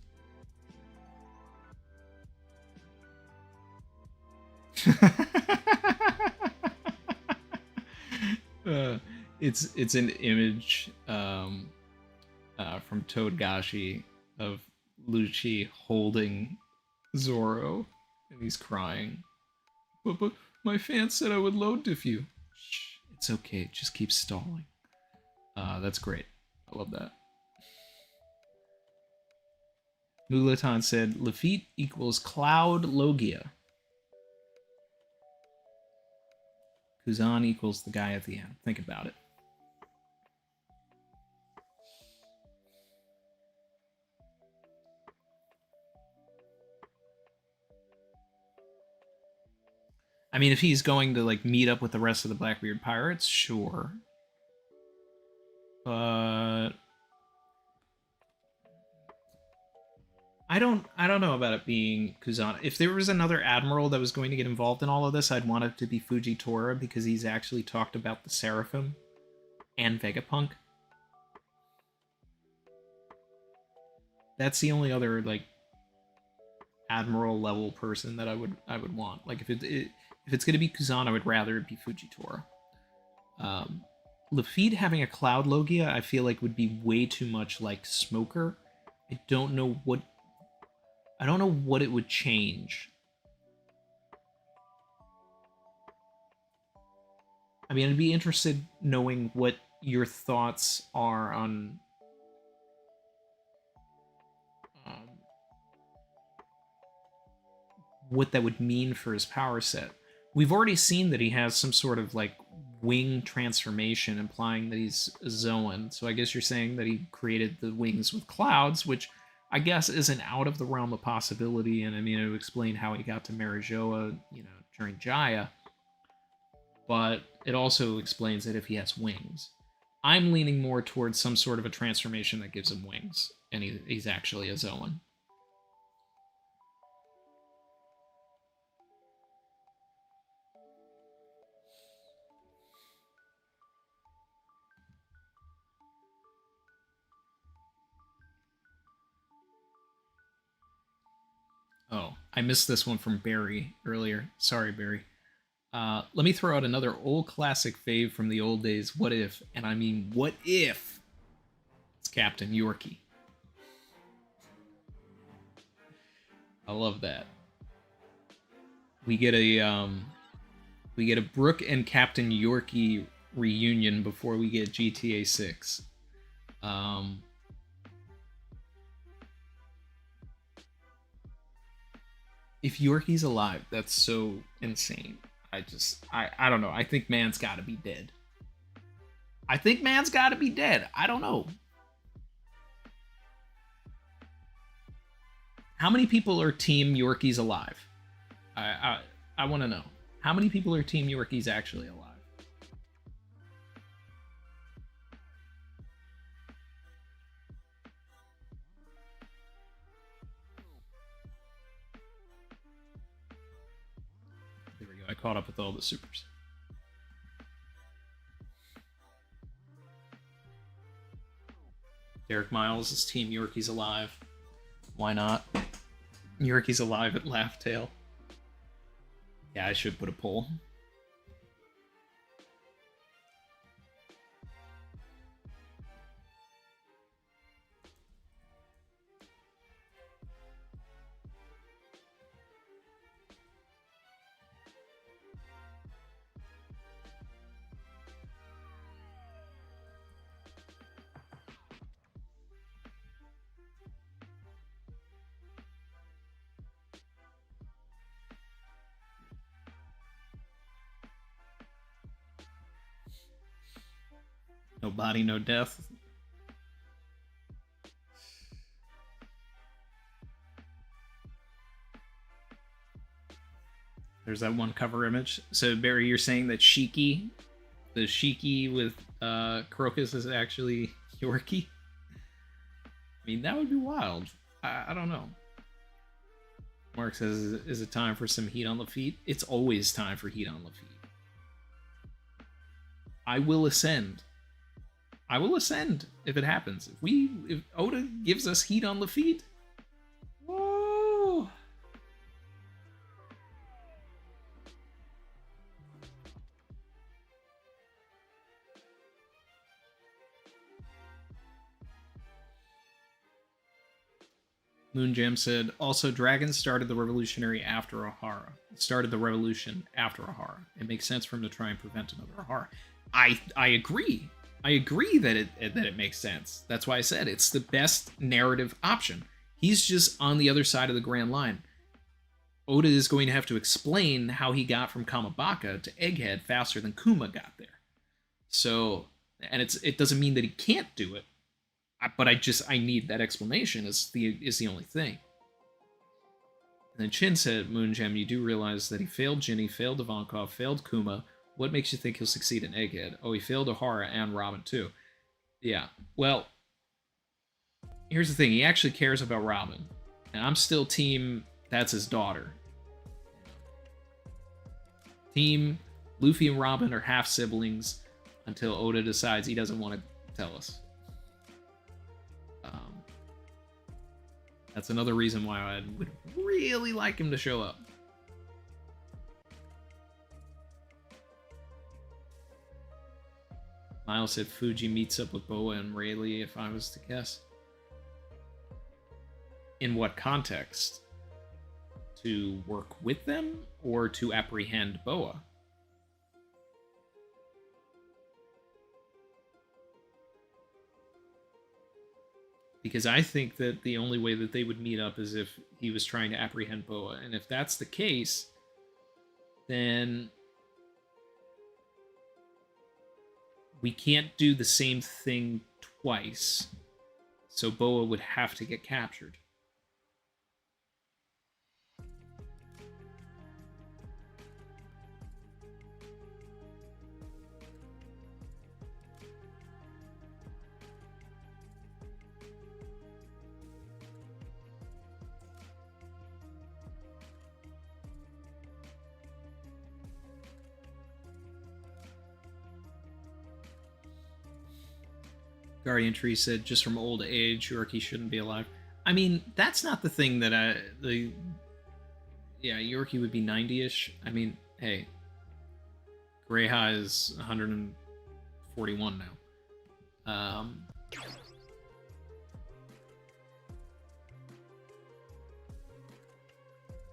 It's an image from Toadgashi of Lucci holding Zoro, and he's crying. But my fans said I would load diff you. Shh, it's okay. Just keep stalling. That's great. I love that. Muglaton said, Lafitte equals Cloud Logia. Kuzan equals the guy at the end. Think about it. I mean, if he's going to, like, meet up with the rest of the Blackbeard Pirates, sure. But I don't know about it being Kuzan. If there was another admiral that was going to get involved in all of this, I'd want it to be Fujitora, because he's actually talked about the Seraphim and Vegapunk. That's the only other, like, admiral level person that I would want. Like, if it's going to be Kuzan, I would rather it be Fujitora. Lafitte having a Cloud Logia, I feel like would be way too much like Smoker. I don't know what it would change. I mean, I'd be interested knowing what your thoughts are on what that would mean for his power set. We've already seen that he has some sort of, like, wing transformation, implying that he's a Zoan. So I guess you're saying that he created the wings with clouds, which I guess isn't out of the realm of possibility. And I mean, it would explain how he got to Marijoa, during Jaya. But it also explains that if he has wings. I'm leaning more towards some sort of a transformation that gives him wings, and he's actually a Zoan. Oh, I missed this one from Barry earlier. Sorry, Barry. Let me throw out another old classic fave from the old days. What if? And I mean, what if? It's Captain Yorkie. I love that. We get a Brooke and Captain Yorkie reunion before we get GTA 6. If Yorkie's alive, that's so insane. I don't know. I think man's got to be dead. I think man's got to be dead. I don't know. How many people are Team Yorkie's alive? I want to know. How many people are Team Yorkie's actually alive? There we go. I caught up with all the supers. Derek Miles is Team Yorkie's alive. Why not? Yorkie's alive at Laugh Tale. Yeah, I should put a poll. No body, no death. There's that one cover image. So Barry, you're saying that Shiki, the Shiki with Crocus is actually Yorkie? I mean, that would be wild. I don't know. Mark says, is it time for some heat on the feet? It's always time for heat on the feet. I will ascend. I will ascend if it happens. If Oda gives us heat on the feet, whoa! Moonjam said, also, dragons started the revolutionary after Ahara. Started the revolution after Ahara. It makes sense for him to try and prevent another Ahara. I agree. I agree that it makes sense. That's why I said it's the best narrative option. He's just on the other side of the Grand Line. Oda is going to have to explain how he got from Kamabaka to Egghead faster than Kuma got there. So, and it doesn't mean that he can't do it, but I need that explanation is the only thing. And then Chin said, Moonjam, you do realize that he failed Ginny, failed Ivankov, failed Kuma. What makes you think he'll succeed in Egghead? Oh, he failed Ohara and Robin, too. Yeah, well, here's the thing. He actually cares about Robin. And I'm still team, that's his daughter. Team, Luffy and Robin are half-siblings until Oda decides he doesn't want to tell us. That's another reason why I would really like him to show up. Miles said Fuji meets up with Boa and Rayleigh, if I was to guess. In what context? To work with them or to apprehend Boa? Because I think that the only way that they would meet up is if he was trying to apprehend Boa. And if that's the case, then we can't do the same thing twice. So Boa would have to get captured. Guardian Tree said, just from old age, Yorkie shouldn't be alive. I mean, that's not the thing that yeah, Yorkie would be 90-ish. I mean, hey, Greyha is 141 now.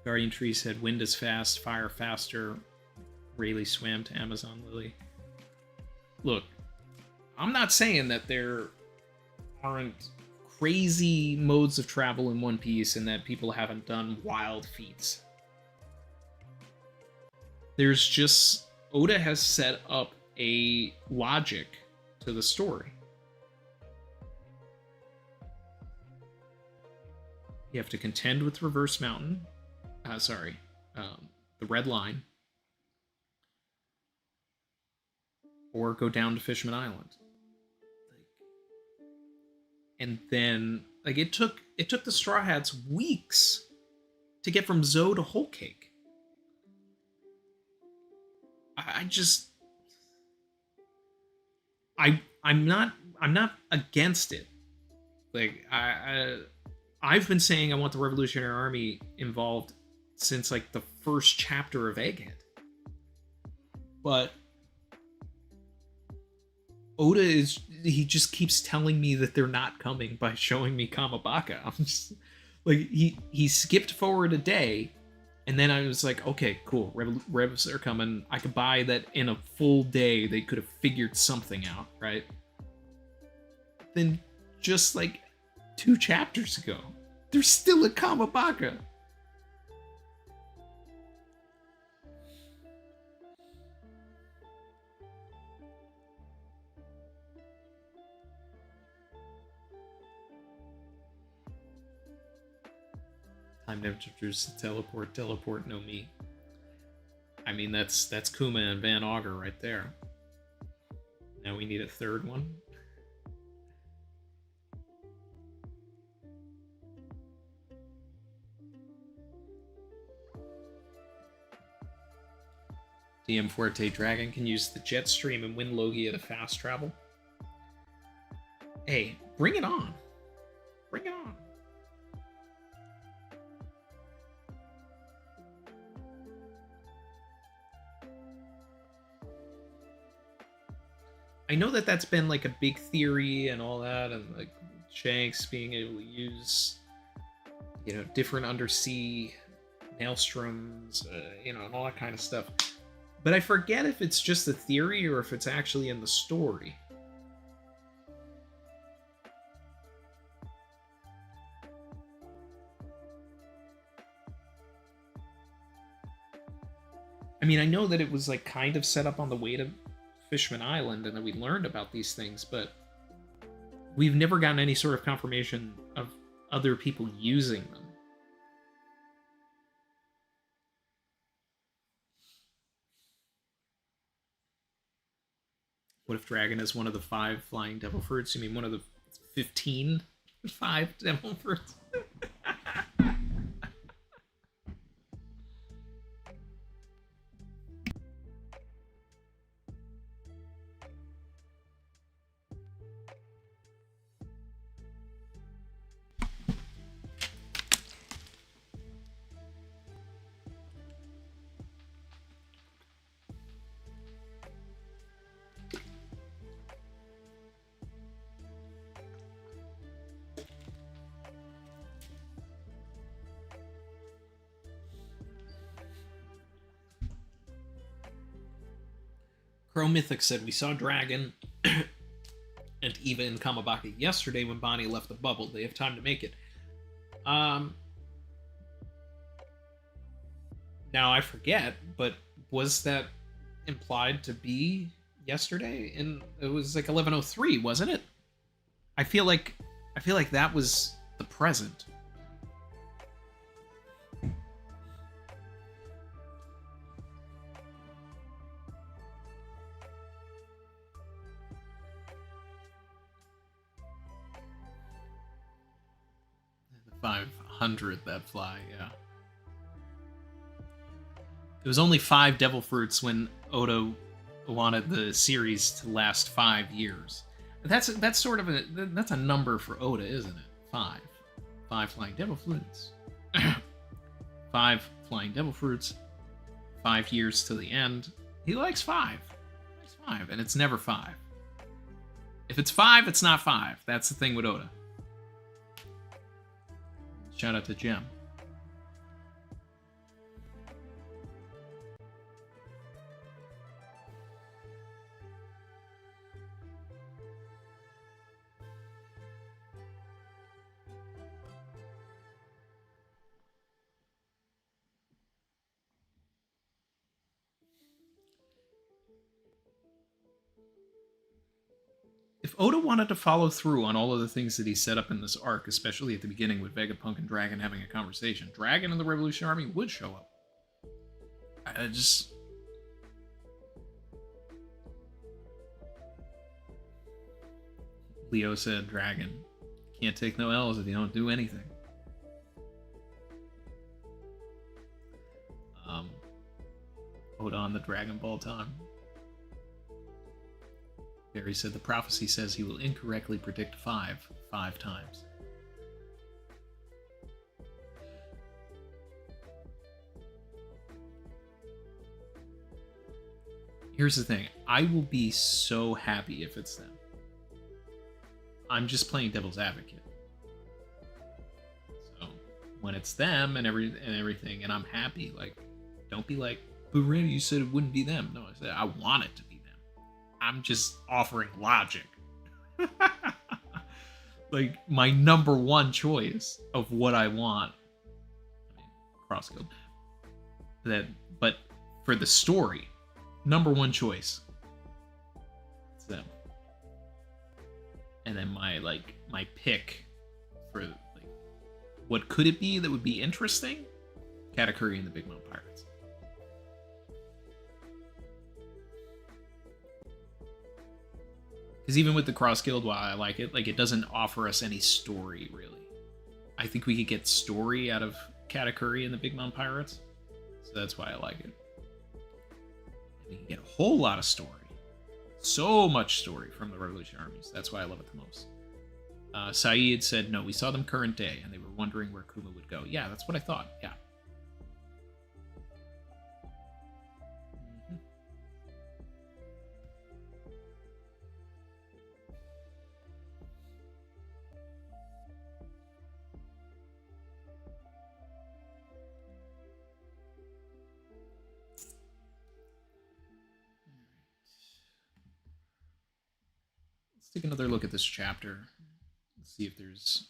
Guardian Tree said, wind is fast, fire faster. Rayleigh swam to Amazon Lily. Look, I'm not saying that there aren't crazy modes of travel in One Piece and that people haven't done wild feats. There's just Oda has set up a logic to the story. You have to contend with Reverse Mountain. The Red Line. Or go down to Fishman Island. And then, like, it took the Straw Hats weeks to get from Zoe to Whole Cake. I'm not against it. Like, I've been saying I want the Revolutionary Army involved since, like, the first chapter of Egghead. But Oda he just keeps telling me that they're not coming by showing me Kamabaka. I'm just like, he skipped forward a day, and then I was like, okay, cool, Revs are coming. I could buy that in a full day they could have figured something out, right? Then just like 2 chapters ago, there's still a Kamabaka. Time to introduce the teleport, no me. I mean, that's Kuma and Van Auger right there. Now we need a third one. DM Fuerte Dragon can use the jet stream and win Logia to fast travel. Hey, bring it on. Bring it on. I know that that's been like a big theory and all that, and like Shanks being able to use, you know, different undersea maelstroms, you know, and all that kind of stuff. But I forget if it's just a theory or if it's actually in the story. I mean, I know that it was like kind of set up on the way to Fishman Island and that we learned about these things, but we've never gotten any sort of confirmation of other people using them. What if Dragon is one of the 5 flying devil fruits? You mean one of the 15 5 devil fruits? Crow Mythic said, we saw Dragon and Eva and Kamabaka yesterday when Bonnie left the bubble. They have time to make it. Now I forget, but was that implied to be yesterday? And it was like 11:03, wasn't it? I feel like that was the present. The 500 that fly, yeah. It was only 5 devil fruits when Oda wanted the series to last 5 years. That's sort of that's a number for Oda, isn't it? 5 flying devil fruits. 5 flying devil fruits. 5 years to the end. He likes 5. He likes 5, and it's never 5. If it's 5, it's not 5. That's the thing with Oda. Shout out to Gem. Oda wanted to follow through on all of the things that he set up in this arc, especially at the beginning with Vegapunk and Dragon having a conversation, Dragon and the Revolution Army would show up. I just... Leo said, Dragon, can't take no L's if you don't do anything. Hold on the Dragon Ball time. Barry said the prophecy says he will incorrectly predict five times. Here's the thing. I will be so happy if it's them. I'm just playing devil's advocate. So when it's them and everything, and I'm happy, like, don't be like, but Randy, you said it wouldn't be them. No, I said I want it to be them. I'm just offering logic. Like, my number one choice of what I want. I mean, cross-code. But for the story, number one choice, it's them. And then my pick for, like, what could it be that would be interesting? Katakuri and the Big Mouth Pirates. Because even with the Cross Guild, while I like it, like, it doesn't offer us any story, really. I think we could get story out of Katakuri and the Big Mouth Pirates. So that's why I like it. And we can get a whole lot of story. So much story from the Revolution Armies. That's why I love it the most. Saeed said, no, we saw them current day, and they were wondering where Kuma would go. Yeah, that's what I thought. Yeah. Take another look at this chapter. Let's see if there's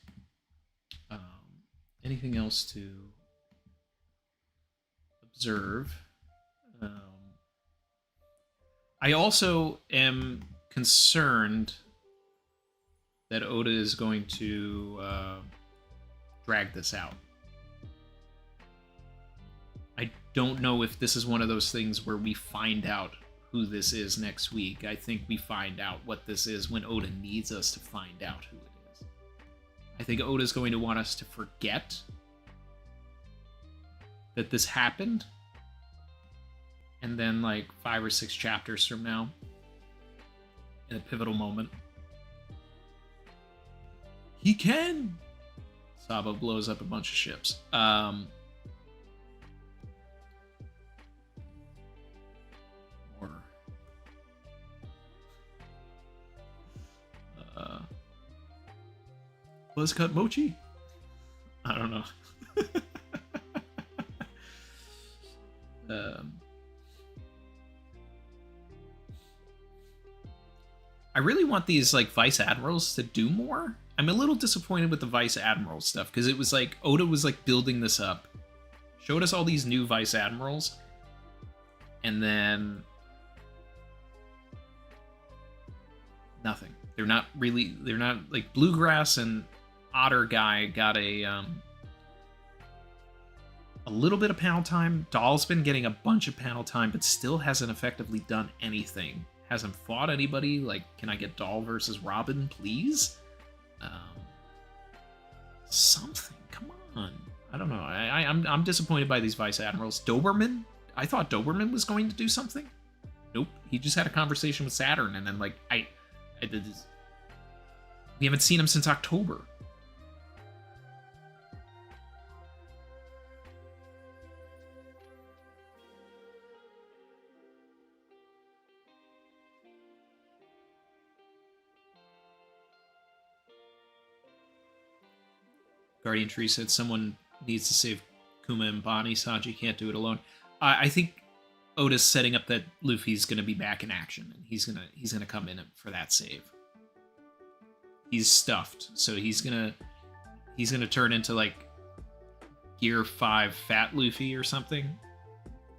anything else to observe. I also am concerned that Oda is going to drag this out. I don't know if this is one of those things where we find out who this is next week. I think we find out what this is when Oda needs us to find out who it is. I think Oda's going to want us to forget that this happened, and then, like, 5 or 6 chapters from now, in a pivotal moment, he can! Sabo blows up a bunch of ships. Buzzcut Mochi? I don't know. I really want these, like, Vice Admirals to do more. I'm a little disappointed with the Vice Admiral stuff, because it was like, Oda was, like, building this up. Showed us all these new Vice Admirals. And then... nothing. They're not, like, Bluegrass and Otter guy got a little bit of panel time. Doll's been getting a bunch of panel time, but still hasn't effectively done anything. Hasn't fought anybody. Like, can I get Doll versus Robin, please? Something. Come on. I don't know. I'm disappointed by these Vice Admirals. Doberman? I thought Doberman was going to do something. Nope. He just had a conversation with Saturn, and then, like, I did this. We haven't seen him since October. Guardian Tree said someone needs to save Kuma and Bonnie. Sanji can't do it alone. I think Oda's setting up that Luffy's going to be back in action, and he's gonna come in for that save. He's stuffed, so he's gonna turn into, like, Gear 5 Fat Luffy or something,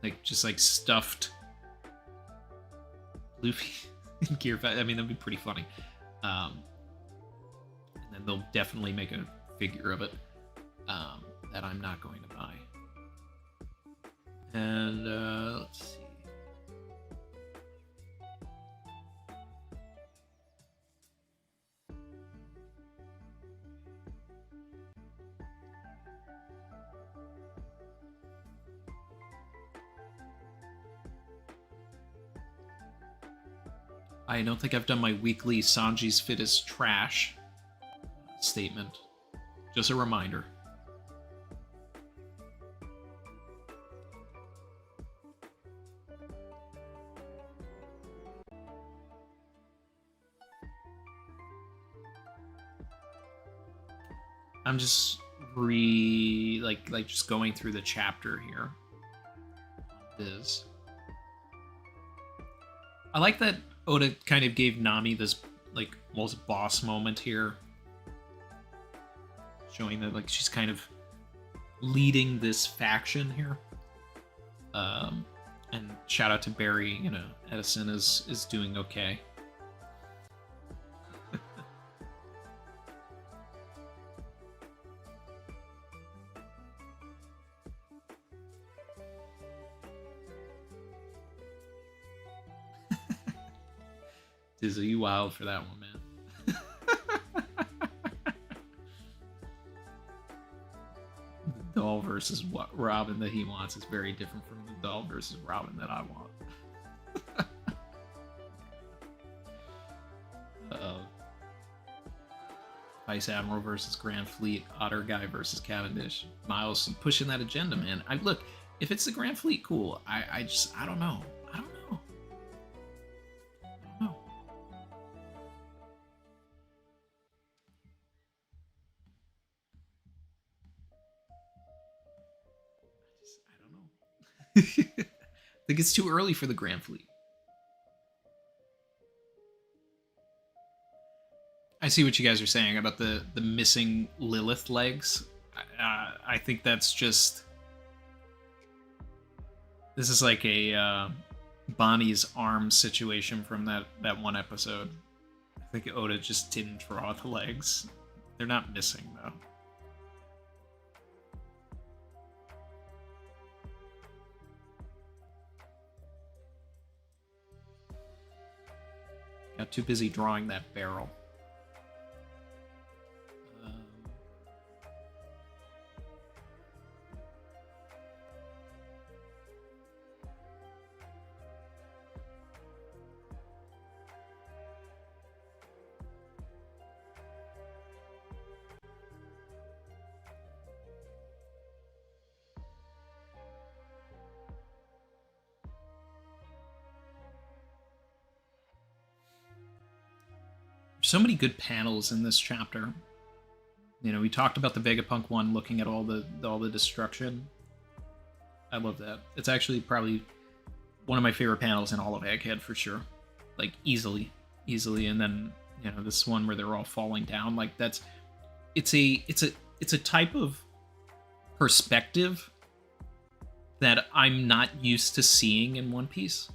like, just, like, stuffed Luffy in Gear 5. I mean, that'd be pretty funny. And then they'll definitely make a figure of it that I'm not going to buy. And let's see. I don't think I've done my weekly Sanji's Fit is Trash statement. Just a reminder. I'm just just going through the chapter here. Viz. I like that Oda kind of gave Nami this like almost boss moment here, showing that like she's kind of leading this faction here. And shout out to Barry, you know, Edison is doing okay. Dizzy, you wild for that one, man. The doll versus what Robin that he wants is very different from the doll versus Robin that I want. Vice Admiral versus Grand Fleet, Otter Guy versus Cavendish. Miles pushing that agenda, man. Look, if it's the Grand Fleet, cool. I don't know. I think it's too early for the Grand Fleet. I see what you guys are saying about the missing Lilith legs. I think that's just... This is like a Bonnie's arm situation from that one episode. I think Oda just didn't draw the legs. They're not missing, though. Got too busy drawing that barrel. So many good panels in this chapter. You know, we talked about the Vegapunk one, looking at all the destruction. I love that. It's actually probably one of my favorite panels in all of Egghead for sure. Like easily. And then, you know, this one where they're all falling down. Like it's a type of perspective that I'm not used to seeing in One Piece.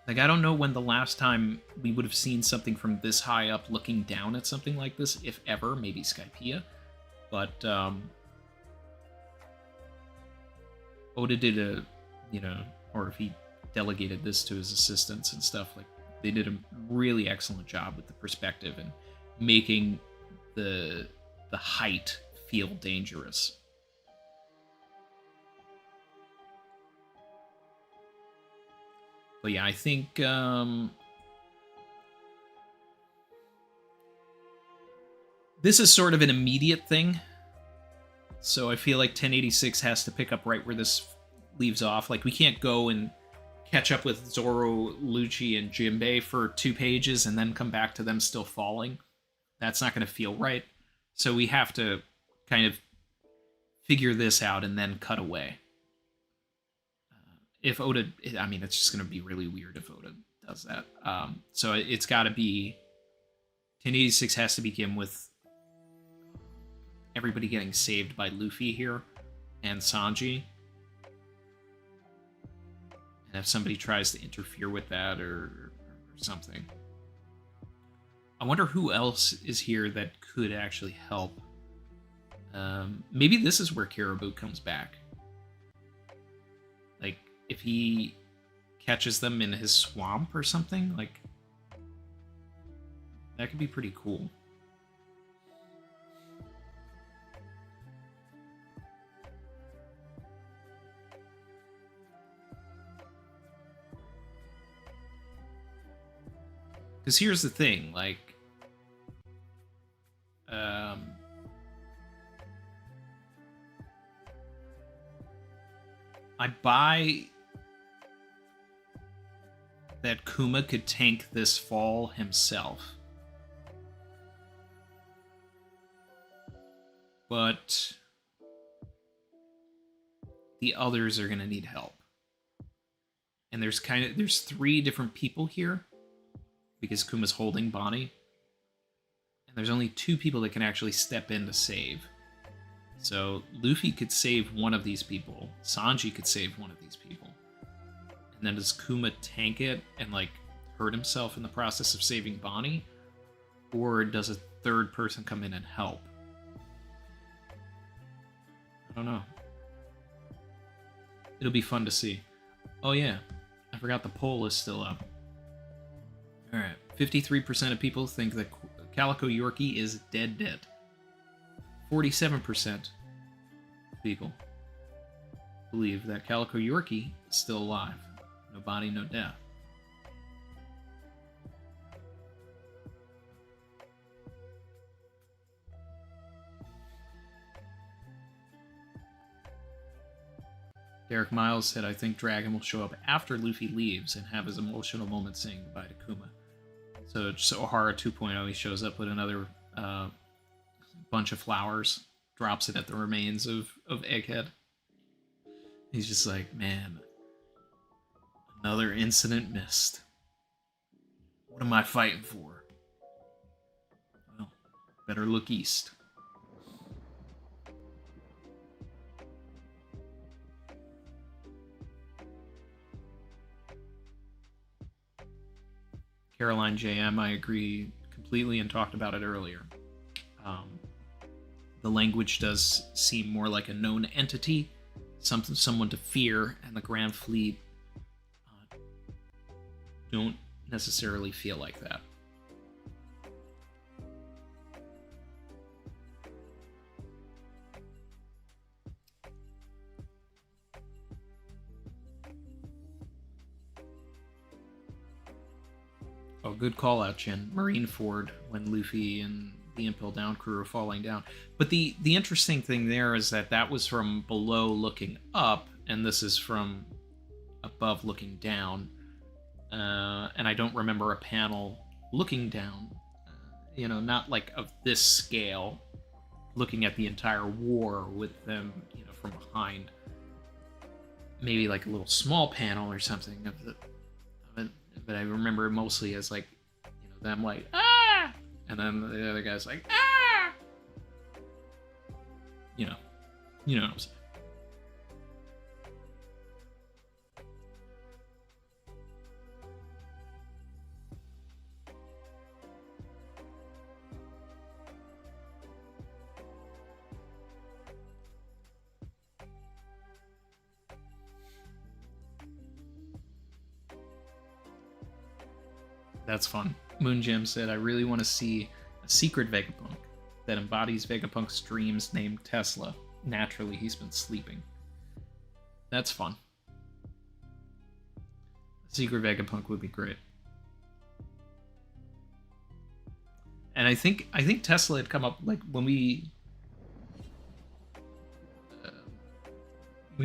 Like, I don't know when the last time we would have seen something from this high up looking down at something like this, if ever. Maybe Skypiea. But, Oda did a, you know, or if he delegated this to his assistants and stuff, like, they did a really excellent job with the perspective and making the height feel dangerous. But yeah, I think this is sort of an immediate thing. So I feel like 1086 has to pick up right where this leaves off. Like, we can't go and catch up with Zoro, Lucci, and Jinbei for 2 pages and then come back to them still falling. That's not going to feel right. So we have to kind of figure this out and then cut away. If Oda, I mean, it's just going to be really weird if Oda does that. So it's got to be, 1086 has to begin with everybody getting saved by Luffy here and Sanji. And if somebody tries to interfere with that or something. I wonder who else is here that could actually help. Maybe this is where Caribou comes back. Like, if he catches them in his swamp or something, like, that could be pretty cool. Because here's the thing, like, I buy that Kuma could tank this fall himself. But the others are going to need help. And there's 3 different people here because Kuma's holding Bonnie. And there's only 2 people that can actually step in to save. So Luffy could save one of these people. Sanji could save one of these people. And then does Kuma tank it and, like, hurt himself in the process of saving Bonnie? Or does a third person come in and help? I don't know. It'll be fun to see. Oh yeah, I forgot the poll is still up. Alright, 53% of people think that Calico Yorkie is dead. 47% of people believe that Calico Yorkie is still alive. No body, no death. Derek Miles said, I think Dragon will show up after Luffy leaves and have his emotional moment saying goodbye to Kuma. So Ohara 2.0, he shows up with another bunch of flowers, drops it at the remains of Egghead. He's just like, man, another incident missed. What am I fighting for? Well, better look east. Caroline JM, I agree completely and talked about it earlier. The language does seem more like a known entity, someone to fear, and the Grand Fleet don't necessarily feel like that. Oh, good call out, Chin. Marineford, when Luffy and the Impel Down crew are falling down. But the interesting thing there is that was from below looking up, and this is from above looking down. And I don't remember a panel looking down, not like of this scale, looking at the entire war with them, from behind. Maybe like a little small panel or something of it. But I remember it mostly as like, them like, ah! And then the other guy's like, ah! You know what I'm saying. That's fun. Moonjam said, I really want to see a secret Vegapunk that embodies Vegapunk's dreams named Tesla. Naturally, he's been sleeping. That's fun. A secret Vegapunk would be great. And I think Tesla had come up, like, when we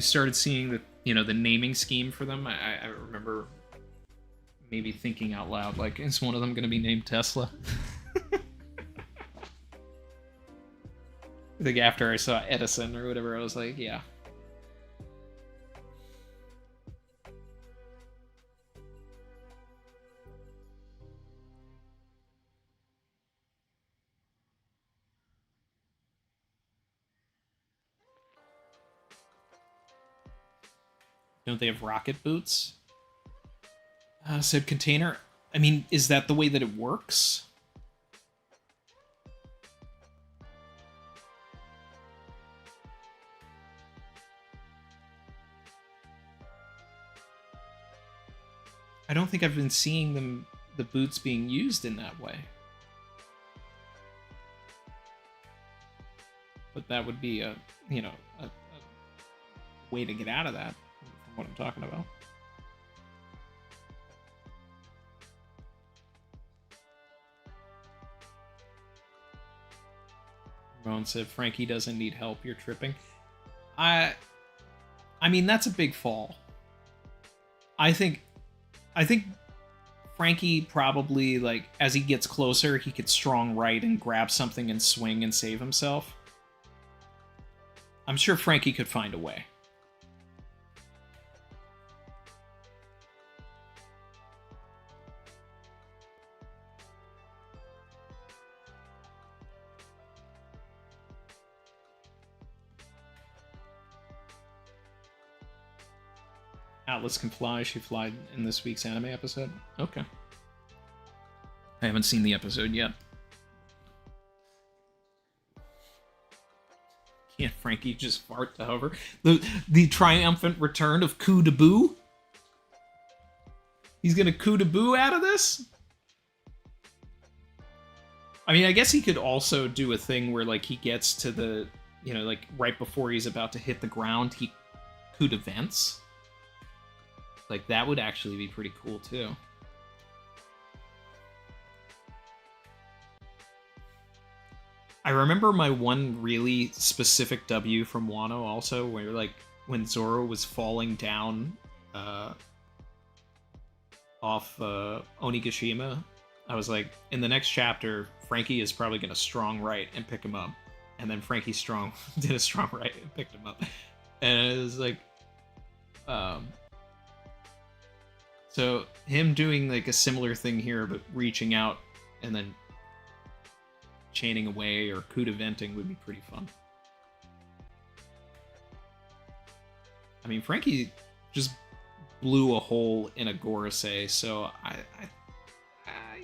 started seeing the naming scheme for them. I remember maybe thinking out loud, like, is one of them going to be named Tesla? I think after I saw Edison or whatever, I was like, yeah. Don't they have rocket boots? Said Container. I mean, is that the way that it works? I don't think I've been seeing the boots being used in that way. But that would be a way to get out of that, from what I'm talking about. Rowan said, Frankie doesn't need help, you're tripping. I mean, that's a big fall. I think Frankie probably, like, as he gets closer, he could strong right and grab something and swing and save himself. I'm sure Frankie could find a way. Atlas can fly. She flied in this week's anime episode. Okay. I haven't seen the episode yet. Can't Frankie just fart to hover? The triumphant return of coup de boo? He's gonna coup de boo out of this? I mean, I guess he could also do a thing where, like, he gets to the, like, right before he's about to hit the ground, he coup de vents. Like, that would actually be pretty cool, too. I remember my one really specific W from Wano also, where, like, when Zoro was falling down off Onigashima, I was like, in the next chapter, Frankie is probably going to strong right and pick him up. And then Frankie did a strong right and picked him up. And it was like... So him doing, like, a similar thing here, but reaching out and then chaining away or coup de venting would be pretty fun. I mean, Frankie just blew a hole in a Gorosei, so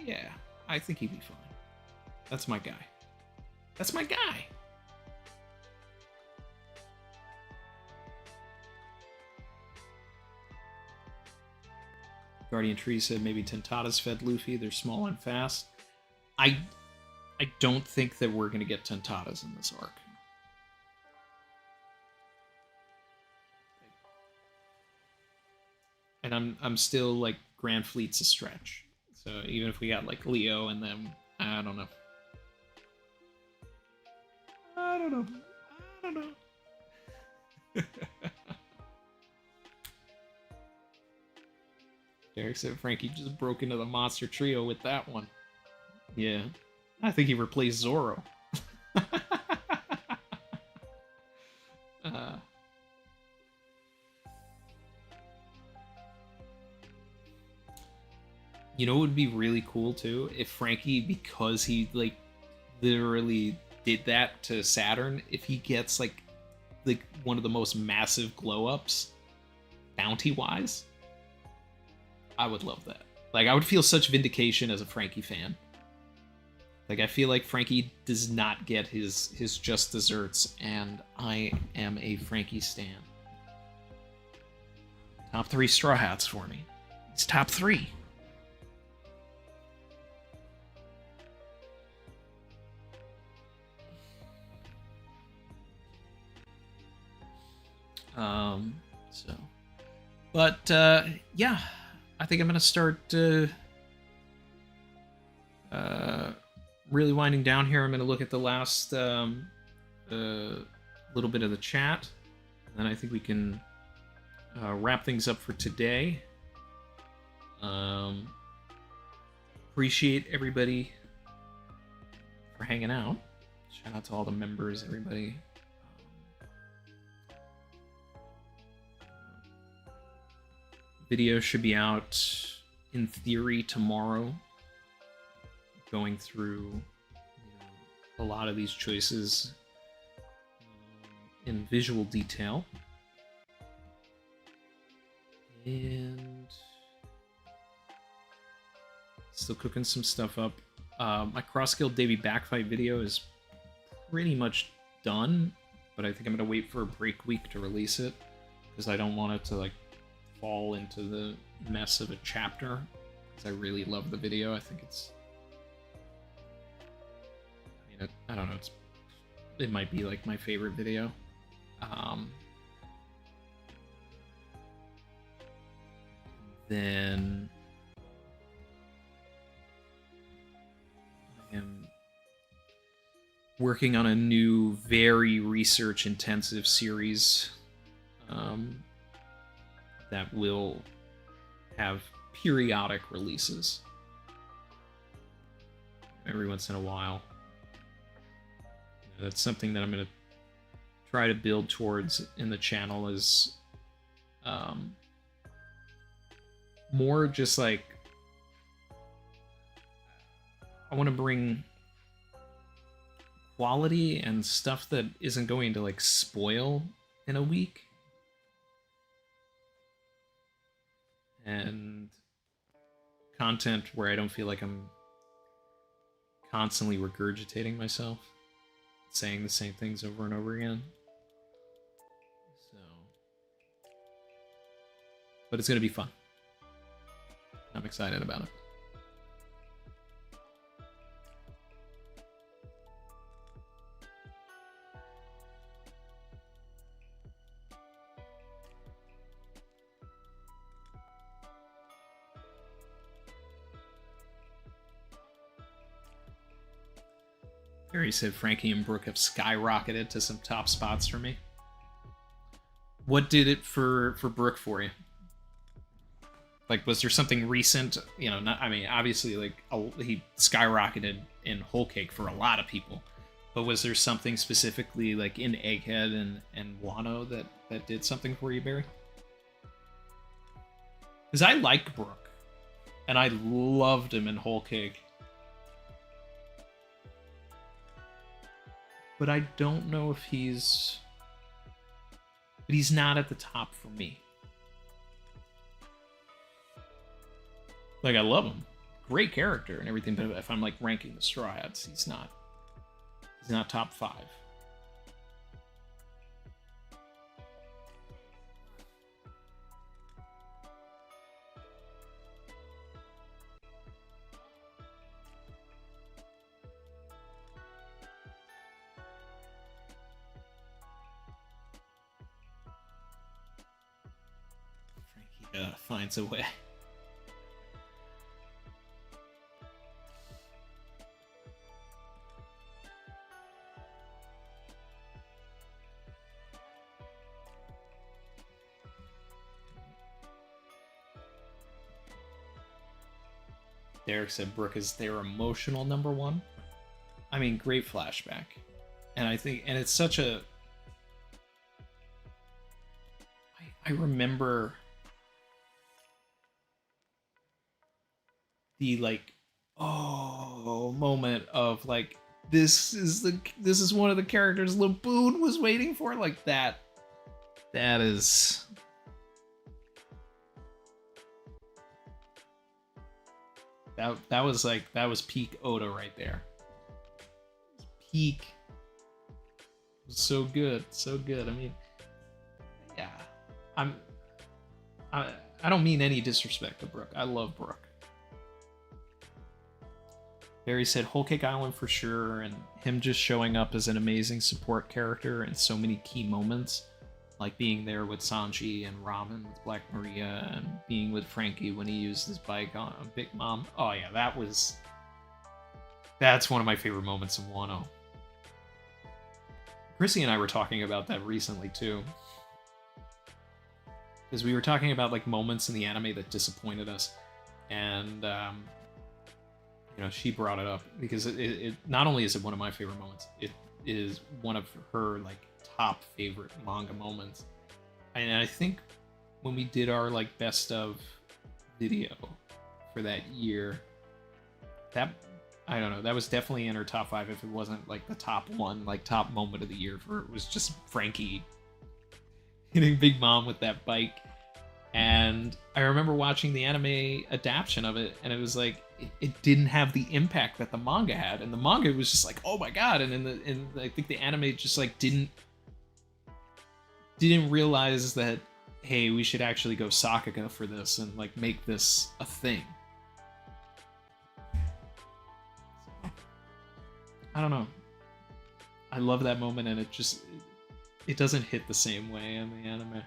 yeah, I think he'd be fine. That's my guy. That's my guy. Guardian Tree said maybe Tentatas fed Luffy. They're small and fast. I don't think that we're going to get Tentatas in this arc. And I'm still, like, Grand Fleet's a stretch. So even if we got, like, Leo and then I don't know. I don't know. Derek said Frankie just broke into the monster trio with that one. Yeah. I think he replaced Zoro. You know what would be really cool too? If Frankie, because he, like, literally did that to Saturn, if he gets like one of the most massive glow-ups, bounty-wise, I would love that. Like, I would feel such vindication as a Frankie fan. Like, I feel like Frankie does not get his just desserts, and I am a Frankie stan. Top 3 Straw Hats for me. It's top 3. Yeah, I think I'm gonna start really winding down here. I'm gonna look at the last little bit of the chat, and then I think we can wrap things up for today. Appreciate everybody for hanging out. Shout out to all the members, everybody. Video should be out in theory tomorrow, going through a lot of these choices in visual detail. And Still cooking some stuff up. My cross-skilled Davy backfight video is pretty much done, but I think I'm gonna wait for a break week to release it because I don't want it to like fall into the mess of a chapter. Because I really love the video. I think it's. I mean, I don't know. It might be like my favorite video. Then I am working on a new, very research-intensive series that will have periodic releases every once in a while. That's something that I'm going to try to build towards in the channel is more just like I want to bring quality and stuff that isn't going to like spoil in a week. And content where I don't feel like I'm constantly regurgitating myself, saying the same things over and over again. So, but it's gonna be fun. I'm excited about it. Harry said Frankie and Brooke have skyrocketed to some top spots for me. What did it for Brooke for you? Like, was there something recent? You know, not, I mean, obviously, like, he skyrocketed in Whole Cake for a lot of people. But was there something specifically, like, in Egghead and Wano that did something for you, Barry? Because I like Brooke. And I loved him in Whole Cake. But I don't know if he's... But he's not at the top for me. Like, I love him. Great character and everything, but if I'm, like, ranking the Straw Hats, he's not top 5. Frankie finds a way. Derek said Brooke is their emotional number 1. I mean, great flashback. And I think, and it's such a... I remember the, like, oh, moment of, like, this is one of the characters Laboon was waiting for. Like, that is... That was peak Oda right there. Peak. It was so good, so good. I mean, yeah. I don't mean any disrespect to Brooke. I love Brooke. Barry said Whole Cake Island for sure, and him just showing up as an amazing support character in so many key moments. Like being there with Sanji and Ramen with Black Maria, and being with Frankie when he used his bike on Big Mom. Oh yeah, that's one of my favorite moments in Wano. Chrissy and I were talking about that recently too. Because we were talking about like moments in the anime that disappointed us. And you know, she brought it up because it not only is it one of my favorite moments, it is one of her like top favorite manga moments. And I think when we did our like best of video for that year, that, I don't know, that was definitely in her top 5 if it wasn't like the top 1, like top moment of the year for it was just Frankie hitting Big Mom with that bike. And I remember watching the anime adaptation of it, and it was like it didn't have the impact that the manga had, and the manga was just like, oh my god, and I think the anime just like didn't realize that, hey, we should actually go Sakuga for this and like make this a thing. I don't know. I love that moment, and it doesn't hit the same way in the anime.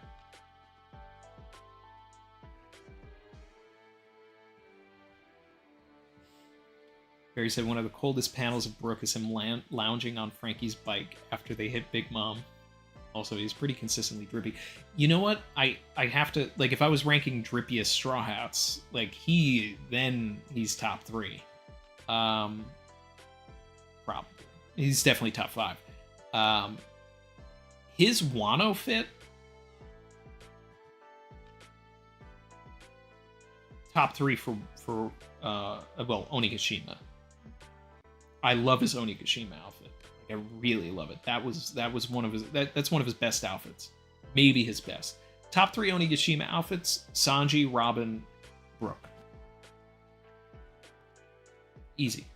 Barry said one of the coldest panels of Brooke is him lounging on Frankie's bike after they hit Big Mom. Also, he's pretty consistently drippy. You know what? I have to, like, if I was ranking drippiest Straw Hats, like, he's top 3. Probably. He's definitely top 5. His Wano fit, top 3 for Onigashima. I love his Onigashima outfit. Like, I really love it. That was one of his that's one of his best outfits. Maybe his best. Top 3 Onigashima outfits: Sanji, Robin, Brooke. Easy.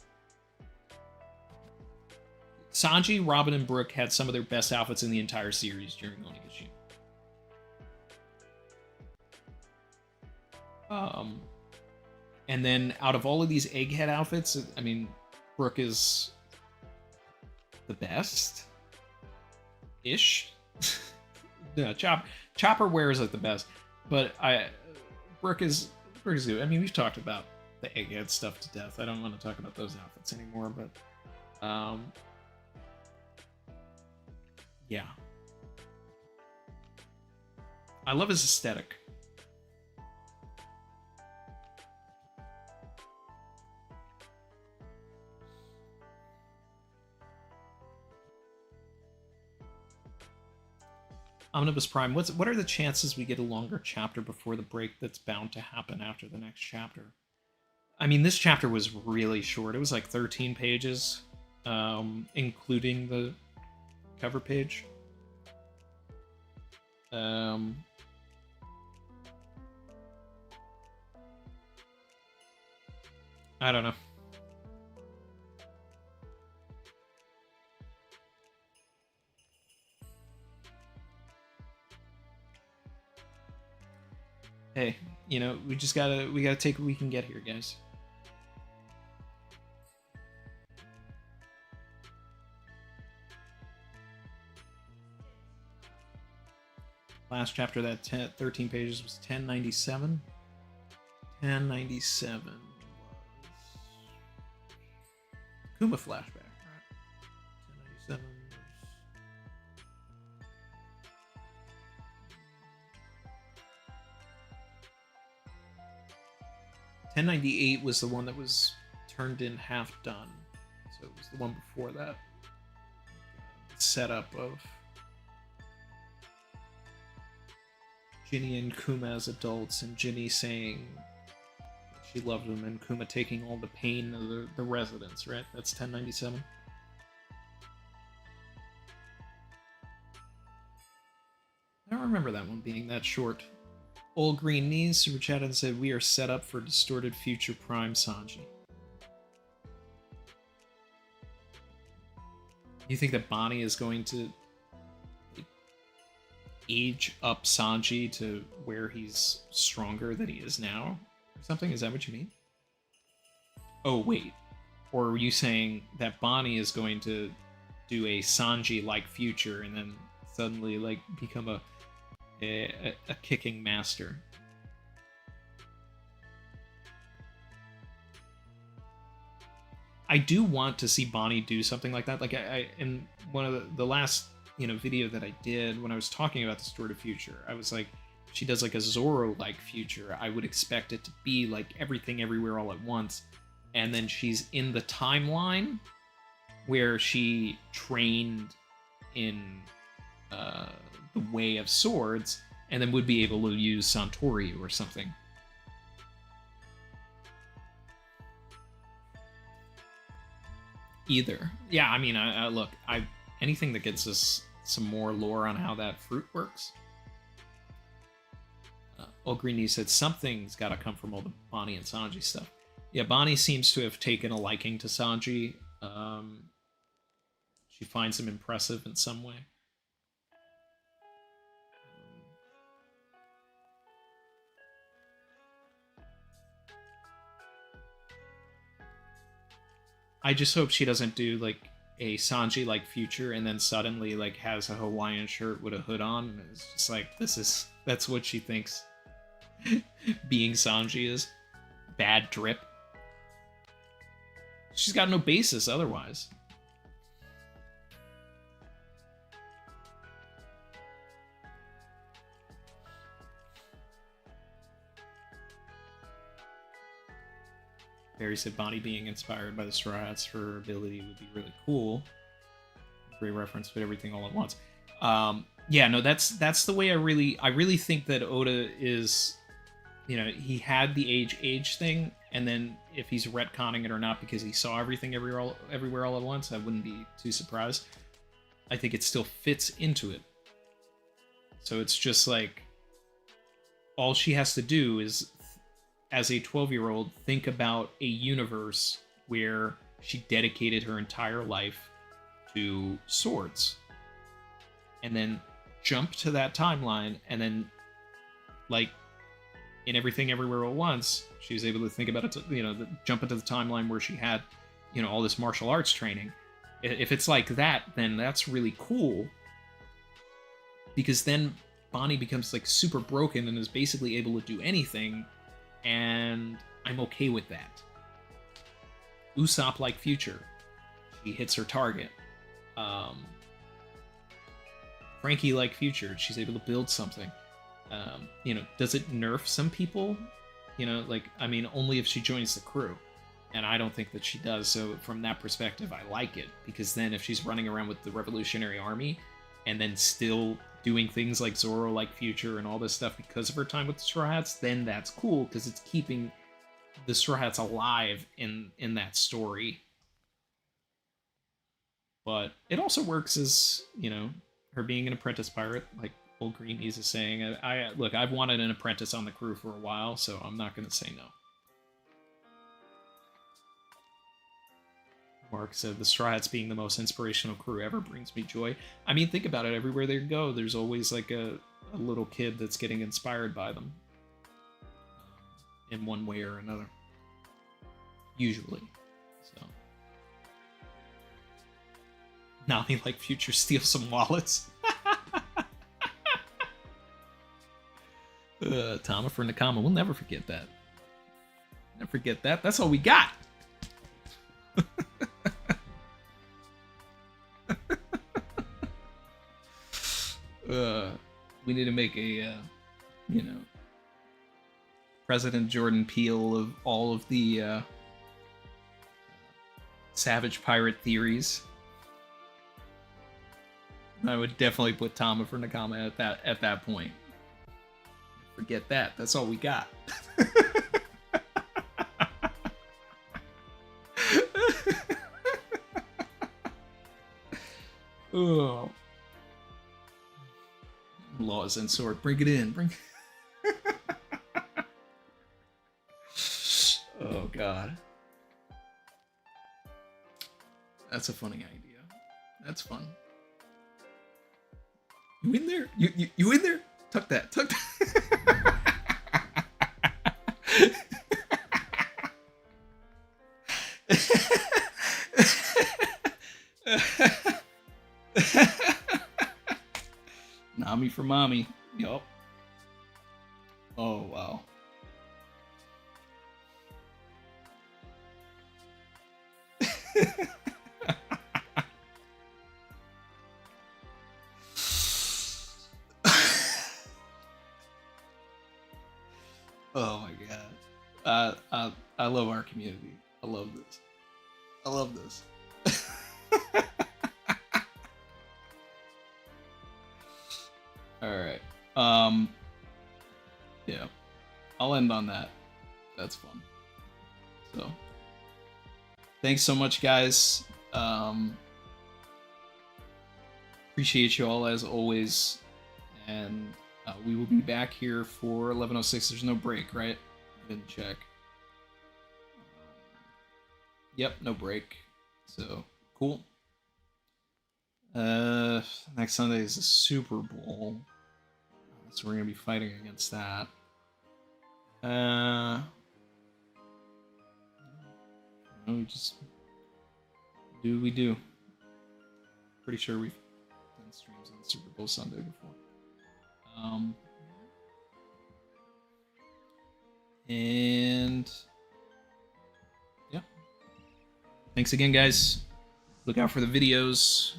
Sanji, Robin, and Brooke had some of their best outfits in the entire series during Onigashima. And then out of all of these egghead outfits, I mean, Brooke is the best-ish. No, Chopper wears it the best, but Brooke is good. I mean, we've talked about the egghead stuff to death. I don't want to talk about those outfits anymore, but yeah, I love his aesthetic. Omnibus Prime, what are the chances we get a longer chapter before the break that's bound to happen after the next chapter? I mean, this chapter was really short. It was like 13 pages, including the cover page. I don't know. Hey, you know, we gotta take what we can get here, guys. Last chapter, that 13 pages, was 1097. 1097 was Kuma flashback, right? 1097 was... 1098 was the one that was turned in half done. So it was the one before that. Setup of Ginny and Kuma as adults, and Ginny saying she loved him, and Kuma taking all the pain of the residents, right? That's 1097. I don't remember that one being that short. Old Green Knees super chatted and said, "We are set up for distorted future prime Sanji." You think that Bonnie is going to age up Sanji to where he's stronger than he is now? Or something? Is that what you mean? Oh, wait. Or were you saying that Bonnie is going to do a Sanji-like future and then suddenly, like, become a kicking master? I do want to see Bonnie do something like that. Like, I in one of the last, you know, video that I did when I was talking about the distorted future, I was like, she does like a Zoro-like future. I would expect it to be like everything everywhere all at once, and then she's in the timeline where she trained in the Way of Swords, and then would be able to use Santori or something. Either. Yeah, I mean, look, anything that gets us some more lore on how that fruit works. Old Greenie said something's got to come from all the Bonnie and Sanji stuff. Yeah, Bonnie seems to have taken a liking to Sanji. She finds him impressive in some way. I just hope she doesn't do like a Sanji like future and then suddenly like has a Hawaiian shirt with a hood on and it's just like that's what she thinks being Sanji is. Bad drip. She's got no basis otherwise. Barry said Bonnie being inspired by the Straw Hats for her ability would be really cool. Great reference, but everything all at once. Yeah, no, that's the way I really think that Oda is, you know, he had the age thing, and then if he's retconning it or not because he saw everything everywhere all at once, I wouldn't be too surprised. I think it still fits into it. So it's just like all she has to do is, as a 12-year-old, think about a universe where she dedicated her entire life to swords. And then jump to that timeline, and then, like, in Everything Everywhere at Once, she was able to think about it, you know, jump into the timeline where she had, you know, all this martial arts training. If it's like that, then that's really cool. Because then Bonnie becomes, like, super broken and is basically able to do anything, and I'm okay with that. Usopp-like future. She hits her target. Frankie-like future. She's able to build something. You know, does it nerf some people? You know, like, I mean, only if she joins the crew. And I don't think that she does, so from that perspective, I like it. Because then if she's running around with the Revolutionary Army, and then still doing things like Zoro-like future and all this stuff because of her time with the Straw Hats, then that's cool, because it's keeping the Straw Hats alive in that story. But it also works as, you know, her being an apprentice pirate, like Old Greenies is saying. Look, I've wanted an apprentice on the crew for a while, so I'm not going to say no. Mark said, the Straw Hats being the most inspirational crew ever brings me joy. I mean, think about it. Everywhere they go, there's always like a little kid that's getting inspired by them. In one way or another. Usually. So. Nami like future steal some wallets. Tama for Nakama. We'll never forget that. Never forget that. That's all we got. We need to make a, you know, President Jordan Peele of all of the Savage Pirate theories. I would definitely put Tama for Nakama at that point. Forget that. That's all we got. Oh. Laws and sword. Bring it in. Bring. Oh God. That's a funny idea. That's fun. You in there? You in there? Tuck that. Tuck that. Nami for mommy. Yup. Oh, wow. Oh my god. I love our community. I love this. I love this. Alright. Yeah. I'll end on that. That's fun. So. Thanks so much, guys. Appreciate you all as always. And We will be back here for 11:06. There's no break, right? I didn't check. Yep, no break. So cool. Next Sunday is the Super Bowl, so we're gonna be fighting against that. We just do what we do. Pretty sure we've done streams on Super Bowl Sunday before. And yeah, thanks again, guys. Look out for the videos.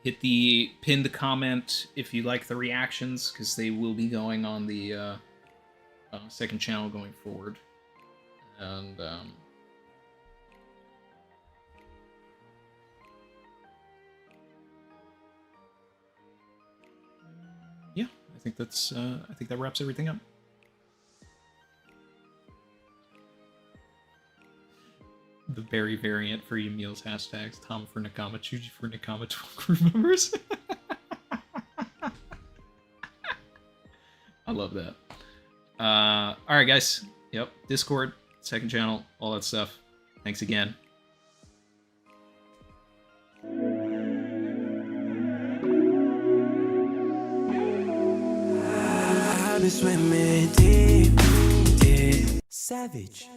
Hit the pinned comment if you like the reactions, because they will be going on the second channel going forward. And yeah, I think that wraps everything up. The berry variant for you meals hashtags: Tom for Nakama, Chuji for Nakama, 12 crew members. I love that. All right, guys. Yep, Discord, second channel, all that stuff. Thanks again. I've been swimming deep, deep. Savage.